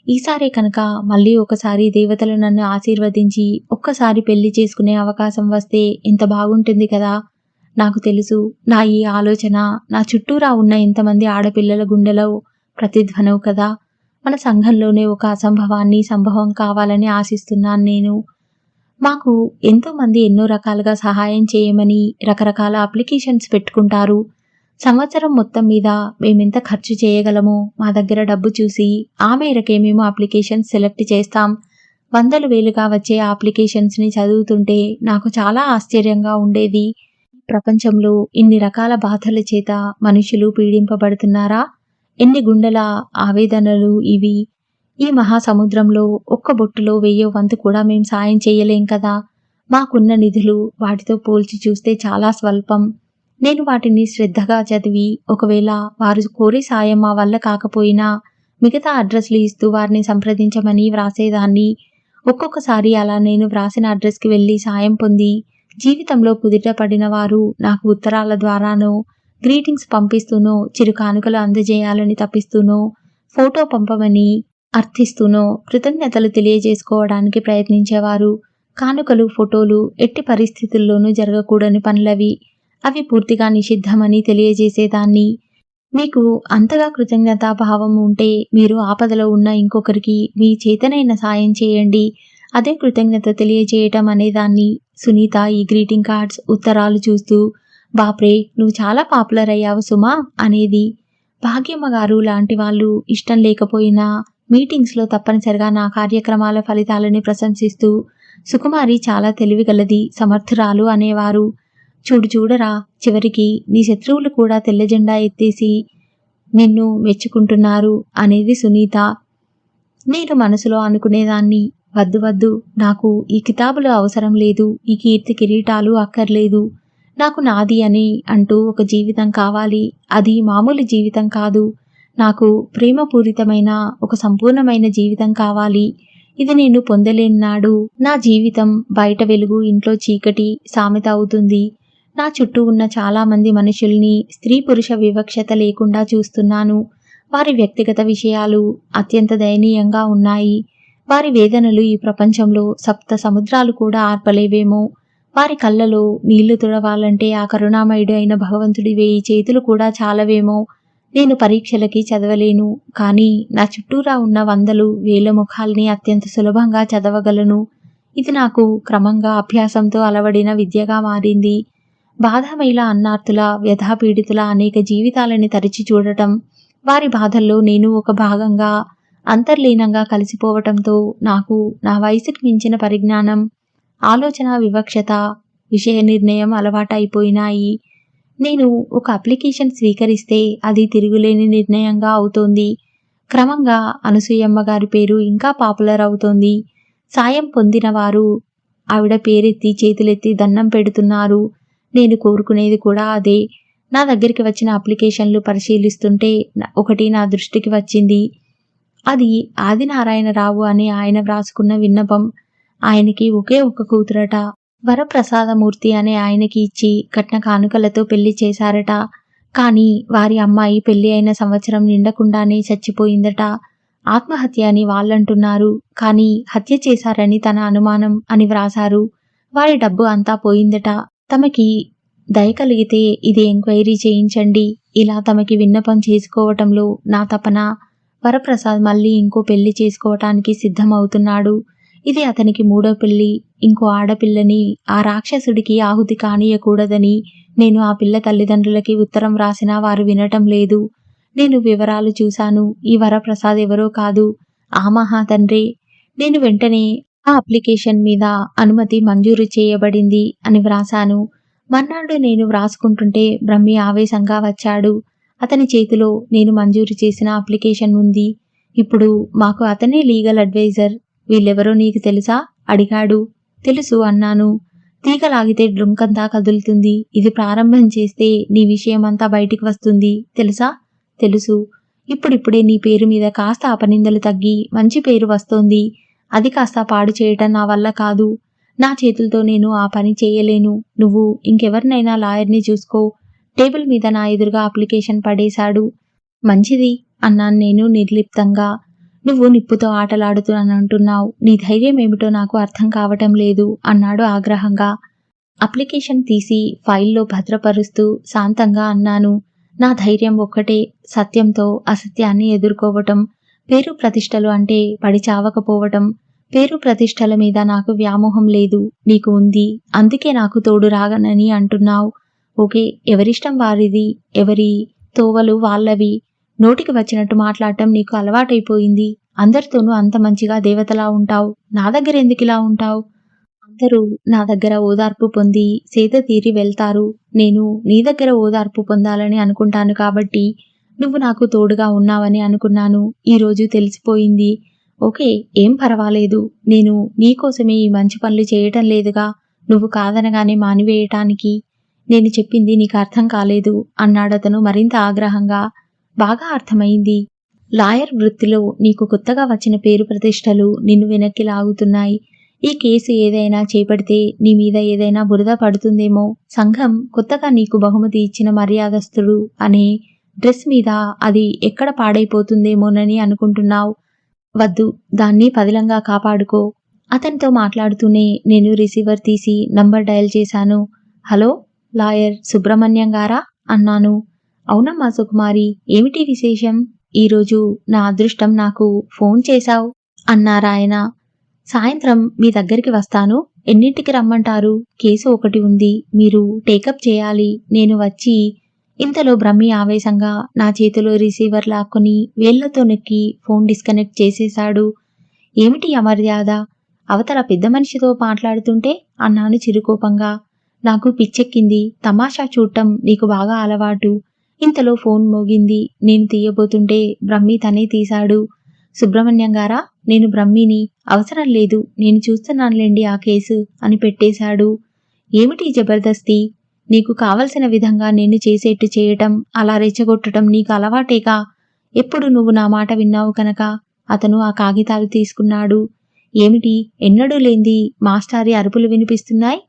ఈసారే కనుక మళ్ళీ ఒకసారి దేవతలు నన్ను ఆశీర్వదించి ఒక్కసారి పెళ్లి చేసుకునే అవకాశం వస్తే ఎంత బాగుంటుంది కదా. నాకు తెలుసు నా ఈ ఆలోచన నా చుట్టూరా ఉన్న ఇంతమంది ఆడపిల్లల గుండెలో ప్రతిధ్వనవు కదా. మన సంఘంలోనే ఒక అసంభవాన్ని సంభవం కావాలని ఆశిస్తున్నాను నేను. మాకు ఎంతో మంది ఎన్నో రకాలుగా సహాయం చేయమని రకరకాల అప్లికేషన్స్ పెట్టుకుంటారు. సంవత్సరం మొత్తం మీద మేమెంత ఖర్చు చేయగలమో మా దగ్గర డబ్బు చూసి ఆ మేరకే మేము అప్లికేషన్స్ సెలెక్ట్ చేస్తాం. 100,000 వేలుగా వచ్చే ఆ అప్లికేషన్స్ని చదువుతుంటే నాకు చాలా ఆశ్చర్యంగా ఉండేది. ప్రపంచంలో ఇన్ని రకాల బాధల చేత మనుషులు పీడింపబడుతున్నారా? ఎన్ని గుండెల ఆవేదనలు ఇవి. ఈ మహాసముద్రంలో ఒక్క బొట్టులో 1000వ వంతు కూడా మేం సాయం చెయ్యలేం కదా. మాకున్న నిధులు వాటితో పోల్చి చూస్తే చాలా స్వల్పం. నేను వాటిని శ్రద్ధగా చదివి ఒకవేళ వారు కోరే సాయం మా వల్ల కాకపోయినా మిగతా అడ్రస్లు ఇస్తూ వారిని సంప్రదించమని వ్రాసేదాన్ని. ఒక్కొక్కసారి అలా నేను వ్రాసిన అడ్రస్కి వెళ్లి సాయం పొంది జీవితంలో కుదుట పడిన వారు నాకు ఉత్తరాల ద్వారానో, గ్రీటింగ్స్ పంపిస్తూనో, చిరు కానుకలు అందజేయాలని తప్పిస్తూనో, ఫోటో పంపమని అర్థిస్తూనో కృతజ్ఞతలు తెలియజేసుకోవడానికి ప్రయత్నించేవారు. కానుకలు, ఫోటోలు ఎట్టి పరిస్థితుల్లోనూ జరగకూడని పనులవి. అవి పూర్తిగా నిషిద్ధమని తెలియజేసేదాన్ని. మీకు అంతగా కృతజ్ఞతాభావం ఉంటే మీరు ఆపదలో ఉన్న ఇంకొకరికి మీ చేతనైన సాయం చేయండి. అదే కృతజ్ఞత తెలియజేయటం అనేదాన్ని. సునీత ఈ గ్రీటింగ్ కార్డ్స్, ఉత్తరాలు చూస్తూ బాప్రే నువ్వు చాలా పాపులర్ అయ్యావు సుమా అనేది. భాగ్యమ్మ గారు లాంటి వాళ్ళు ఇష్టం లేకపోయినా మీటింగ్స్లో తప్పనిసరిగా నా కార్యక్రమాల ఫలితాలని ప్రశంసిస్తూ సుకుమారి చాలా తెలివిగలది, సమర్థురాలు అనేవారు. చూడరా చివరికి నీ శత్రువులు కూడా తెల్ల జెండా ఎత్తేసి నిన్ను మెచ్చుకుంటున్నారు అనేది సునీత. నేను మనసులో అనుకునేదాన్ని, వద్దు నాకు ఈ కితాబులు అవసరం లేదు, ఈ కీర్తి కిరీటాలు అక్కర్లేదు. నాకు నాది అని అంటూ ఒక జీవితం కావాలి. అది మామూలు జీవితం కాదు. నాకు ప్రేమపూరితమైన ఒక సంపూర్ణమైన జీవితం కావాలి. ఇది నేను పొందలేని నాడు నా జీవితం బయట వెలుగు ఇంట్లో చీకటి సామెత అవుతుంది. నా చుట్టూ ఉన్న చాలా మంది మనుషుల్ని స్త్రీ పురుష వివక్షత లేకుండా చూస్తున్నాను. వారి వ్యక్తిగత విషయాలు అత్యంత దయనీయంగా ఉన్నాయి. వారి వేదనలు ఈ ప్రపంచంలో సప్త సముద్రాలు కూడా ఆర్పలేవేమో. వారి కళ్ళలో నీళ్లు తుడవాలంటే ఆ కరుణామయుడు అయిన భగవంతుడి 1000 చేతులు కూడా చాలవేమో. నేను పరీక్షలకి చదవలేను, కానీ నా చుట్టూరా ఉన్న 100,000 ముఖాల్ని అత్యంత సులభంగా చదవగలను. ఇది నాకు క్రమంగా అభ్యాసంతో అలవడిన విద్యగా మారింది. బాధామయుల, అన్నార్తుల, వ్యధాపీడితుల అనేక జీవితాలని తరిచి చూడటం, వారి బాధల్లో నేను ఒక భాగంగా అంతర్లీనంగా కలిసిపోవటంతో నాకు నా వయసుకి మించిన పరిజ్ఞానం, ఆలోచన వివక్షత, విషయ నిర్ణయం అలవాటైపోయినాయి. నేను ఒక అప్లికేషన్ స్వీకరిస్తే అది తిరుగులేని నిర్ణయంగా అవుతోంది. క్రమంగా అనసూయమ్మ గారి పేరు ఇంకా పాపులర్ అవుతోంది. సాయం పొందిన వారు ఆవిడ పేరెత్తి చేతులెత్తి దండం పెడుతున్నారు. నేను కోరుకునేది కూడా అదే. నా దగ్గరికి వచ్చిన అప్లికేషన్లు పరిశీలిస్తుంటే ఒకటి నా దృష్టికి వచ్చింది. అది ఆదినారాయణరావు అనే ఆయన వ్రాసుకున్న విన్నపం. ఆయనకి ఒకే ఒక కూతురట. వరప్రసాదమూర్తి అనే ఆయనకి ఇచ్చి కట్న కానుకలతో పెళ్లి చేశారట. కానీ వారి అమ్మాయి పెళ్లి అయిన సంవత్సరం నిండకుండానే చచ్చిపోయిందట. ఆత్మహత్య అని వాళ్ళంటున్నారు, కానీ హత్య చేశారని తన అనుమానం అని వ్రాసారు. వారి డబ్బు అంతా పోయిందట. తమకి దయ కలిగితే ఇది ఎంక్వైరీ చేయించండి. ఇలా తమకి విన్నపం చేసుకోవటంలో నా తపన. వరప్రసాద్ మళ్ళీ ఇంకో పెళ్లి చేసుకోవటానికి సిద్ధమవుతున్నాడు. ఇది అతనికి 3వ పెళ్లి. ఇంకో ఆడపిల్లని ఆ రాక్షసుడికి ఆహుతి కానీయకూడదని నేను ఆ పిల్ల తల్లిదండ్రులకి ఉత్తరం రాసినా వారు వినటం లేదు. నేను వివరాలు చూశాను. ఈ వరప్రసాద్ ఎవరో కాదు, ఆ మహాతండ్రే. నేను వెంటనే ఆ అప్లికేషన్ మీద అనుమతి మంజూరు చేయబడింది అని వ్రాసాను. మర్నాడు నేను వ్రాసుకుంటుంటే బ్రహ్మి ఆవేశంగా వచ్చాడు. అతని చేతిలో నేను మంజూరు చేసిన అప్లికేషన్ ఉంది. ఇప్పుడు మాకు అతనే లీగల్ అడ్వైజర్. వీళ్ళెవరో నీకు తెలుసా అడిగాడు. తెలుసు అన్నాను. తీగలాగితే డ్రుంకంతా కదులుతుంది. ఇది ప్రారంభం చేస్తే నీ విషయమంతా బయటికి వస్తుంది తెలుసా? తెలుసు. ఇప్పుడిప్పుడే నీ పేరు మీద కాస్త అపనిందలు తగ్గి మంచి పేరు వస్తోంది. అది కాస్త పాడు చేయటం నా వల్ల కాదు. నా చేతులతో నేను ఆ పని చేయలేను. నువ్వు ఇంకెవరినైనా లాయర్ని చూసుకో. టేబుల్ మీద నా ఎదురుగా అప్లికేషన్ పడేశాడు. మంచిది అన్నాను నేను నిర్లిప్తంగా. నువ్వు నిప్పుతో ఆటలాడుతున్నానంటున్నావు. నీ ధైర్యం ఏమిటో నాకు అర్థం కావటం లేదు అన్నాడు ఆగ్రహంగా. అప్లికేషన్ తీసి ఫైల్లో భద్రపరుస్తూ శాంతంగా అన్నాను. నా ధైర్యం ఒక్కటే, సత్యంతో అసత్యాన్ని ఎదుర్కోవటం. పేరు ప్రతిష్టలు అంటే పడి చావకపోవటం. పేరు ప్రతిష్టల మీద నాకు వ్యామోహం లేదు, నీకు ఉంది. అందుకే నాకు తోడు రాగనని అంటున్నావు. ఓకే, ఎవరిష్టం వారిది, ఎవరి తోవలు వాళ్ళవి. నోటికి వచ్చినట్టు మాట్లాడటం నీకు అలవాటైపోయింది. అందరితోనూ అంత మంచిగా దేవతలా ఉంటావు. నా దగ్గర ఎందుకిలా ఉంటావు? అందరూ నా దగ్గర ఓదార్పు పొంది సేద తీరి వెళ్తారు. నేను నీ దగ్గర ఓదార్పు పొందాలని అనుకుంటాను కాబట్టి నువ్వు నాకు తోడుగా ఉన్నావని అనుకున్నాను. ఈరోజు తెలిసిపోయింది. ఓకే, ఏం పర్వాలేదు. నేను నీకోసమే ఈ మంచి పనులు చేయటం లేదుగా. నువ్వు కాదనగానే మానివేయటానికి. నేను చెప్పింది నీకు అర్థం కాలేదు అన్నాడతను మరింత ఆగ్రహంగా. బాగా అర్థమైంది. లాయర్ వృత్తిలో నీకు కొత్తగా వచ్చిన పేరు ప్రతిష్టలు నిన్ను వెనక్కి లాగుతున్నాయి. ఈ కేసు ఏదైనా చేపడితే నీ మీద ఏదైనా బురద పడుతుందేమో. సంఘం కొత్తగా నీకు బహుమతి ఇచ్చిన మర్యాదస్తుడు అనే డ్రెస్ మీద అది ఎక్కడ పాడైపోతుందేమోనని అనుకుంటున్నావు. వద్దు, దాన్ని పదిలంగా కాపాడుకో. అతనితో మాట్లాడుతూనే నేను రిసీవర్ తీసి నంబర్ డయల్ చేశాను. హలో, లాయర్ సుబ్రహ్మణ్యం గారా అన్నాను. అవునమ్మా సుకుమారి, ఏమిటి విశేషం? ఈరోజు నా అదృష్టం, నాకు ఫోన్ చేశావు అన్నారాయన. సాయంత్రం మీ దగ్గరికి వస్తాను. ఎన్నింటికి రమ్మంటారు? కేసు ఒకటి ఉంది, మీరు టేకప్ చేయాలి. నేను వచ్చి. ఇంతలో బ్రహ్మి ఆవేశంగా నా చేతిలో రిసీవర్ లాక్కొని వేళ్లతో నొక్కి ఫోన్ డిస్కనెక్ట్ చేసేశాడు. ఏమిటి అమర్యాద? అవతల పెద్ద మనిషితో మాట్లాడుతుంటే అన్నాను చిరుకోపంగా. నాకు పిచ్చెక్కింది. తమాషా చూడటం నీకు బాగా అలవాటు. ఇంతలో ఫోన్ మోగింది. నేను తీయబోతుంటే బ్రహ్మి తనే తీశాడు. సుబ్రహ్మణ్యం గారా, నేను బ్రహ్మిని. అవసరం లేదు, నేను చూస్తున్నానులేండి ఆ కేసు అని పెట్టేశాడు. ఏమిటి జబర్దస్తి? నీకు కావలసిన విధంగా నేను చేసేట్టు చేయటం, అలా రెచ్చగొట్టడం నీకు అలవాటేగా. ఎప్పుడు నువ్వు నా మాట విన్నావు కనుక. అతను ఆ కాగితాలు తీసుకున్నాడు. ఏమిటి, ఎన్నడూ లేంది మాస్టారి అరుపులు వినిపిస్తున్నాయి?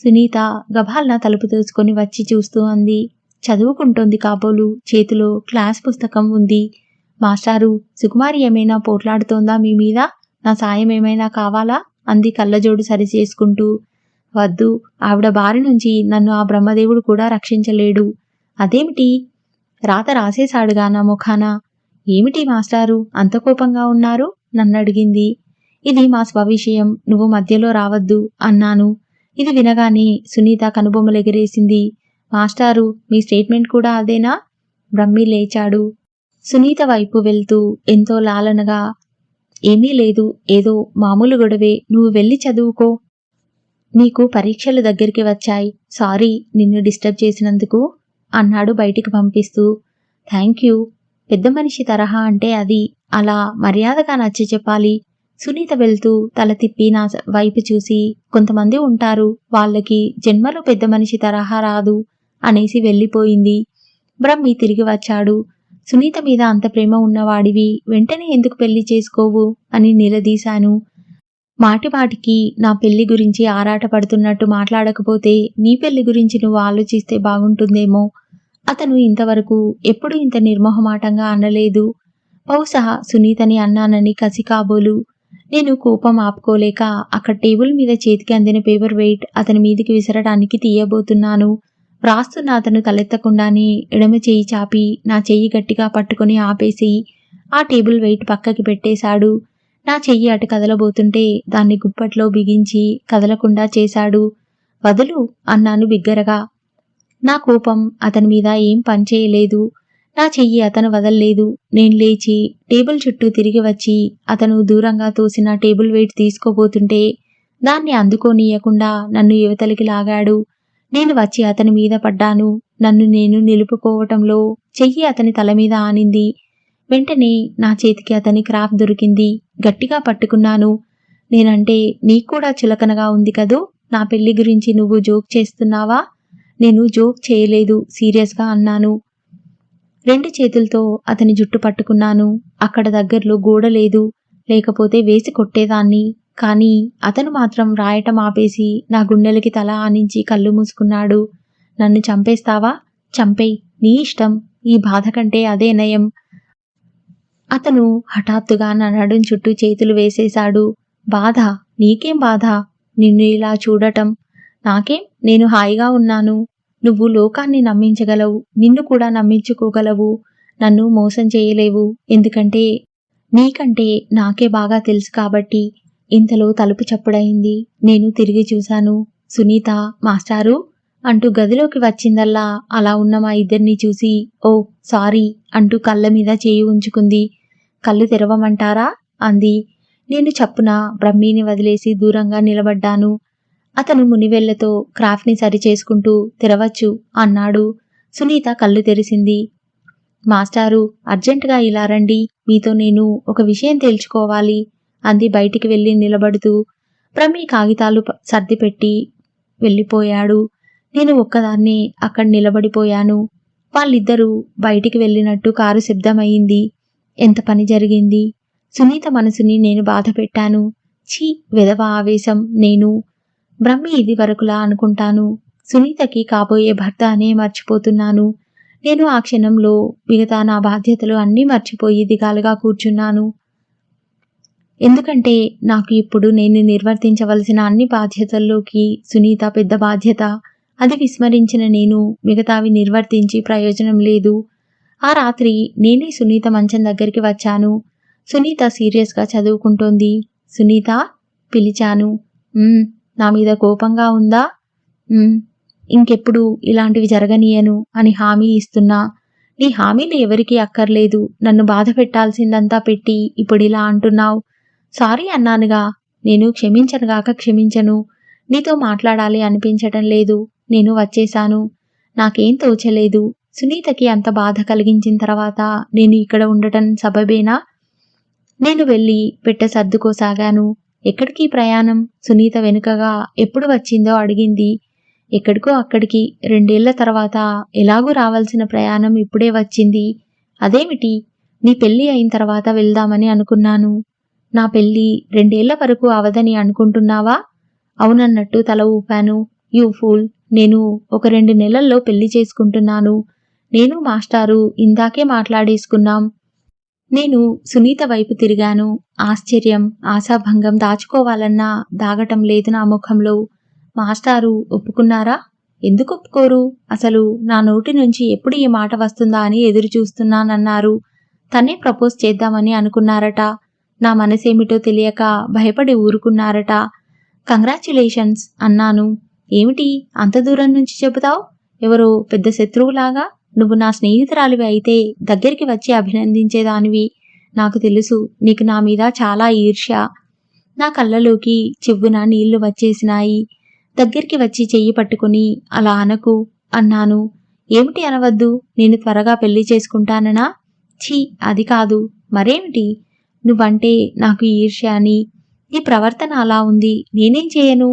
సునీత గభాల్న తలుపు తోసుకొని వచ్చి చూస్తూ అంది. చదువుకుంటోంది కాబోలు. చేతిలో క్లాస్ పుస్తకం ఉంది. మాస్టారు, సుకుమారి ఏమైనా పోట్లాడుతోందా మీ మీద? నా సాయం ఏమైనా కావాలా? అంది కళ్ళజోడు సరిచేసుకుంటూ. వద్దు, ఆవిడ బారి నుంచి నన్ను ఆ బ్రహ్మదేవుడు కూడా రక్షించలేడు. అదేమిటి? రాత రాసేశాడుగా నా ముఖాన. ఏమిటి మాస్టారు అంత కోపంగా ఉన్నారు? నన్నడిగింది. ఇది మా స్వవిషయం, నువ్వు మధ్యలో రావద్దు అన్నాను. ఇది వినగానే సునీత కనుబొమ్మలెగరేసింది. మాస్టారు, మీ స్టేట్మెంట్ కూడా అదేనా? బ్రహ్మి లేచాడు. సునీత వైపు వెళ్తూ ఎంతో లాలనగా, ఏమీ లేదు, ఏదో మామూలు గొడవే, నువ్వు వెళ్ళి చదువుకో. నీకు పరీక్షలు దగ్గరికి వచ్చాయి. సారీ నిన్ను డిస్టర్బ్ చేసినందుకు అన్నాడు బయటికి పంపిస్తూ. Thank you. పెద్ద మనిషి తరహా అంటే అది. అలా మర్యాదగా నచ్చ చెప్పాలి. సునీత వెళ్తూ తల తిప్పి నా వైపు చూసి, కొంతమంది ఉంటారు, వాళ్ళకి జన్మలో పెద్ద మనిషి తరహా రాదు అనేసి వెళ్ళిపోయింది. బ్రహ్మి తిరిగి వచ్చాడు. సునీత మీద అంత ప్రేమ ఉన్నవాడివి వెంటనే ఎందుకు పెళ్లి చేసుకోవు అని నిలదీశాను. మాటిమాటికి నా పెళ్లి గురించి ఆరాట పడుతున్నట్టు మాట్లాడకపోతే నీ పెళ్లి గురించి నువ్వు ఆలోచిస్తే బాగుంటుందేమో. అతను ఇంతవరకు ఎప్పుడూ ఇంత నిర్మోహమాటంగా అనలేదు. బహుశా సునీతని అన్నానని కసి కాబోలు. నేను కోపం ఆపుకోలేక అక్కడ టేబుల్ మీద చేతికి అందిన పేపర్ వెయిట్ అతని మీదికి విసరడానికి తీయబోతున్నాను. వ్రాస్తున్న అతను తలెత్తకుండానే ఎడమ చెయ్యి చాపి నా చెయ్యి గట్టిగా పట్టుకుని ఆపేసి ఆ టేబుల్ వెయిట్ పక్కకి పెట్టేశాడు. నా చెయ్యి అటు కదలబోతుంటే దాన్ని గుప్పట్లో బిగించి కదలకుండా చేశాడు. వదులు అన్నాను బిగ్గరగా. నా కోపం అతని మీద ఏం పనిచేయలేదు. నా చెయ్యి అతను వదల్లేదు. నేను లేచి టేబుల్ చుట్టూ తిరిగి వచ్చి అతను దూరంగా తోసిన టేబుల్ వెయిట్ తీసుకోబోతుంటే దాన్ని అందుకోనీయకుండా నన్ను యువతలికి లాగాడు. నేను వచ్చి అతని మీద పడ్డాను. నన్ను నేను నిలుపుకోవటంలో చెయ్యి అతని తల మీద ఆనింది. వెంటనే నా చేతికి అతని క్రాఫ్ దొరికింది. గట్టిగా పట్టుకున్నాను. నేనంటే నీక్కూడా చులకనగా ఉంది కదూ? నా పెళ్లి గురించి నువ్వు జోక్ చేస్తున్నావా? నేను జోక్ చేయలేదు, సీరియస్గా అన్నాను. 2 చేతులతో అతని జుట్టు పట్టుకున్నాను. అక్కడ దగ్గరలో గోడ లేదు, లేకపోతే వేసి కొట్టేదాన్ని. కానీ అతను మాత్రం రాయటం ఆపేసి నా గుండెలకి తల ఆనించి కళ్ళు మూసుకున్నాడు. నన్ను చంపేస్తావా? చంపేయ్, నీ ఇష్టం. ఈ బాధ కంటే అదే నయం. అతను హఠాత్తుగా నా నడుం చుట్టూ చేతులు వేసేశాడు. బాధ? నీకేం బాధ? నిన్ను ఇలా చూడటం. నాకేం, నేను హాయిగా ఉన్నాను. నువ్వు లోకాన్ని నమ్మించగలవు, నిన్ను కూడా నమ్మించుకోగలవు. నన్ను మోసం చేయలేవు. ఎందుకంటే నీకంటే నాకే బాగా తెలుసు కాబట్టి. ఇంతలో తలుపు చప్పుడయింది. నేను తిరిగి చూశాను. సునీత, మాస్టారు అంటూ గదిలోకి వచ్చిందల్లా అలా ఉన్న మా ఇద్దరిని చూసి ఓ సారీ అంటూ కళ్ళ మీద చేయి ఉంచుకుంది. కళ్ళు తెరవమంటారా అంది. నేను చప్పున బ్రహ్మీని వదిలేసి దూరంగా నిలబడ్డాను. అతను మునివెళ్లతో క్రాఫ్ట్ని సరిచేసుకుంటూ తెరవచ్చు అన్నాడు. సునీత కళ్ళు తెరిసింది. మాస్టారు, అర్జెంటుగా ఇలా రండి, మీతో నేను ఒక విషయం తేల్చుకోవాలి అంది బయటికి వెళ్ళి నిలబడుతూ. బ్రహ్మి కాగితాలు సర్దిపెట్టి వెళ్ళిపోయాడు. నేను ఒక్కదాన్నే అక్కడ నిలబడిపోయాను. వాళ్ళిద్దరూ బయటికి వెళ్ళినట్టు కారు శబ్దమయ్యింది. ఎంత పని జరిగింది? సునీత మనసుని నేను బాధ పెట్టాను. ఛీ, వెధవ ఆవేశం. నేను బ్రహ్మి ఇది వరకులా అనుకుంటాను. సునీతకి కాబోయే భర్త అనే మర్చిపోతున్నాను. నేను ఆ క్షణంలో మిగతా నా బాధ్యతలు అన్నీ మర్చిపోయి దిగాలుగా కూర్చున్నాను. ఎందుకంటే నాకు ఇప్పుడు నేను నిర్వర్తించవలసిన అన్ని బాధ్యతల్లోకి సునీత పెద్ద బాధ్యత. అది విస్మరించిన నేను మిగతావి నిర్వర్తించి ప్రయోజనం లేదు. ఆ రాత్రి నేనే సునీత మంచం దగ్గరికి వచ్చాను. సునీత సీరియస్గా చదువుకుంటోంది. సునీత పిలిచాను. నా మీద కోపంగా ఉందా? ఇంకెప్పుడు ఇలాంటివి జరగనీయను అని హామీ ఇస్తున్నా. నీ హామీలు ఎవరికీ అక్కర్లేదు. నన్ను బాధ పెట్టాల్సిందంతా పెట్టి ఇప్పుడు ఇలా అంటున్నావు. సారీ అన్నానుగా. నేను క్షమించనుగాక క్షమించను. నీతో మాట్లాడాలి అనిపించటం లేదు. నేను వచ్చేశాను. నాకేం తోచలేదు. సునీతకి అంత బాధ కలిగించిన తర్వాత నేను ఇక్కడ ఉండటం సబబేనా? నేను వెళ్ళి పెట్టె సర్దుకోసాగాను. ఎక్కడికి ప్రయాణం? సునీత వెనుకగా ఎప్పుడు వచ్చిందో అడిగింది. ఎక్కడికో అక్కడికి. 2 ఏళ్ల తర్వాత ఎలాగూ రావాల్సిన ప్రయాణం ఇప్పుడే వచ్చింది. అదేమిటి? నీ పెళ్లి అయిన తర్వాత వెళ్దామని అనుకున్నాను. నా పెళ్లి 2 ఏళ్ల వరకు అవదని అనుకుంటున్నావా? అవునన్నట్టు తల ఊపాను. యూ ఫూల్, నేను ఒక 2 నెలల్లో పెళ్లి చేసుకుంటున్నాను. నేను మాస్టారు ఇందాకే మాట్లాడేసుకున్నాం. నేను సునీత వైపు తిరిగాను. ఆశ్చర్యం, ఆశాభంగం దాచుకోవాలన్నా దాగటం లేదు నా ముఖంలో. మాస్టారు ఒప్పుకున్నారా? ఎందుకు ఒప్పుకోరు? అసలు నా నోటి నుంచి ఎప్పుడు ఈ మాట వస్తుందా అని ఎదురు చూస్తున్నానన్నారు. తనే ప్రపోజ్ చేద్దామని అనుకున్నారట. నా మనసేమిటో తెలియక భయపడి ఊరుకున్నారట. కంగ్రాచ్యులేషన్స్ అన్నాను. ఏమిటి అంత దూరం నుంచి చెబుతావు? ఎవరో పెద్ద శత్రువులాగా? నువ్వు నా స్నేహితురాలివి అయితే దగ్గరికి వచ్చి అభినందించేదానివి. నాకు తెలుసు నీకు నా మీద చాలా ఈర్ష్య. నా కళ్ళలోకి చివ్వున నీళ్లు వచ్చేసినాయి. దగ్గరికి వచ్చి చెయ్యి పట్టుకుని అలా అనకు అన్నాను. ఏమిటి అనవద్దు? నేను త్వరగా పెళ్లి చేసుకుంటాననా? ఛీ, అది కాదు. మరేమిటి? నువ్వంటే నాకు ఈర్ష్య అని. నీ ప్రవర్తన అలా ఉంది. నేనేం చేయను?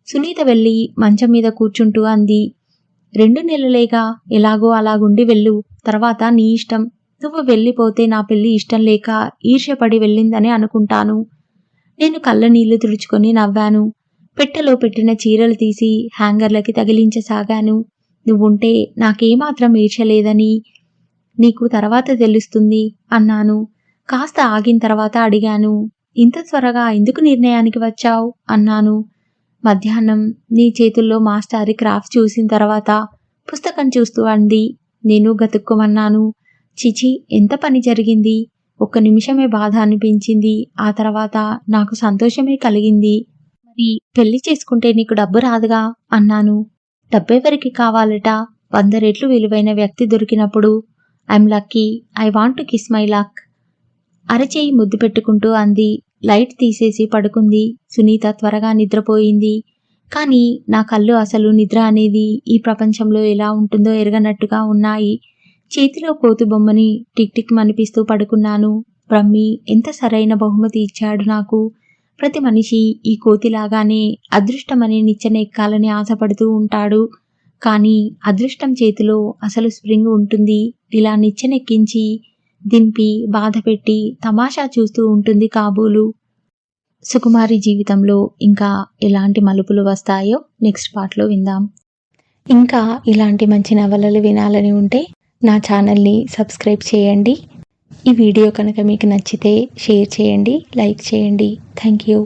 సునీత వెళ్ళి మంచం మీద కూర్చుంటూ అంది. 2 నెలలేగా, ఎలాగో అలాగుండి వెళ్ళు. తర్వాత నీ ఇష్టం. నువ్వు వెళ్ళిపోతే నా పెళ్లి ఇష్టం లేక ఈర్ష్యపడి వెళ్ళిందని అనుకుంటాను. నేను కళ్ళ నీళ్లు తుడుచుకొని నవ్వాను. పెట్టెలో పెట్టిన చీరలు తీసి హ్యాంగర్లకి తగిలించసాగాను. నువ్వుంటే నాకేమాత్రం ఈర్ష్యలేదని నీకు తర్వాత తెలుస్తుంది అన్నాను. కాస్త ఆగిన తర్వాత అడిగాను, ఇంత త్వరగా ఎందుకు నిర్ణయానికి వచ్చావు అన్నాను. మధ్యాహ్నం నీ చేతుల్లో మాస్టారి క్రాఫ్ట్ చూసిన తర్వాత పుస్తకం చూస్తూ అంది. నేను గతుక్కుమన్నాను. చిచి, ఎంత పని జరిగింది. ఒక్క నిమిషమే బాధ అనిపించింది. ఆ తర్వాత నాకు సంతోషమే కలిగింది. మరి పెళ్లి చేసుకుంటే నీకు డబ్బు రాదుగా అన్నాను. డబ్బెవరికి కావాలట? 100 రెట్లు విలువైన వ్యక్తి దొరికినప్పుడు I'm lucky, I want to kiss my luck. అరచేయి ముద్దు పెట్టుకుంటూ అంది. లైట్ తీసేసి పడుకుంది. సునీత త్వరగా నిద్రపోయింది. కానీ నా కళ్ళు అసలు నిద్ర అనేది ఈ ప్రపంచంలో ఎలా ఉంటుందో ఎరగనట్టుగా ఉన్నాయి. చేతిలో కోతి బొమ్మని టిక్ టిక్ మనిపిస్తూ పడుకున్నాను. బ్రహ్మి ఎంత సరైన బహుమతి ఇచ్చాడు నాకు. ప్రతి మనిషి ఈ కోతిలాగానే అదృష్టమనే నిచ్చెన ఎక్కాలని ఆశపడుతూ ఉంటాడు. కానీ అదృష్టం చేతిలో అసలు స్ప్రింగ్ ఉంటుంది. ఇలా నిచ్చెనెక్కించి దింపి బాధపెట్టి తమాషా చూస్తూ ఉంటుంది కాబోలు. సుకుమారి జీవితంలో ఇంకా ఎలాంటి మలుపులు వస్తాయో నెక్స్ట్ పార్ట్లో విందాం. ఇంకా ఇలాంటి మంచి నవలలు వినాలని ఉంటే నా ఛానల్ని సబ్స్క్రైబ్ చేయండి. ఈ వీడియో కనుక మీకు నచ్చితే షేర్ చేయండి, లైక్ చేయండి. Thank you.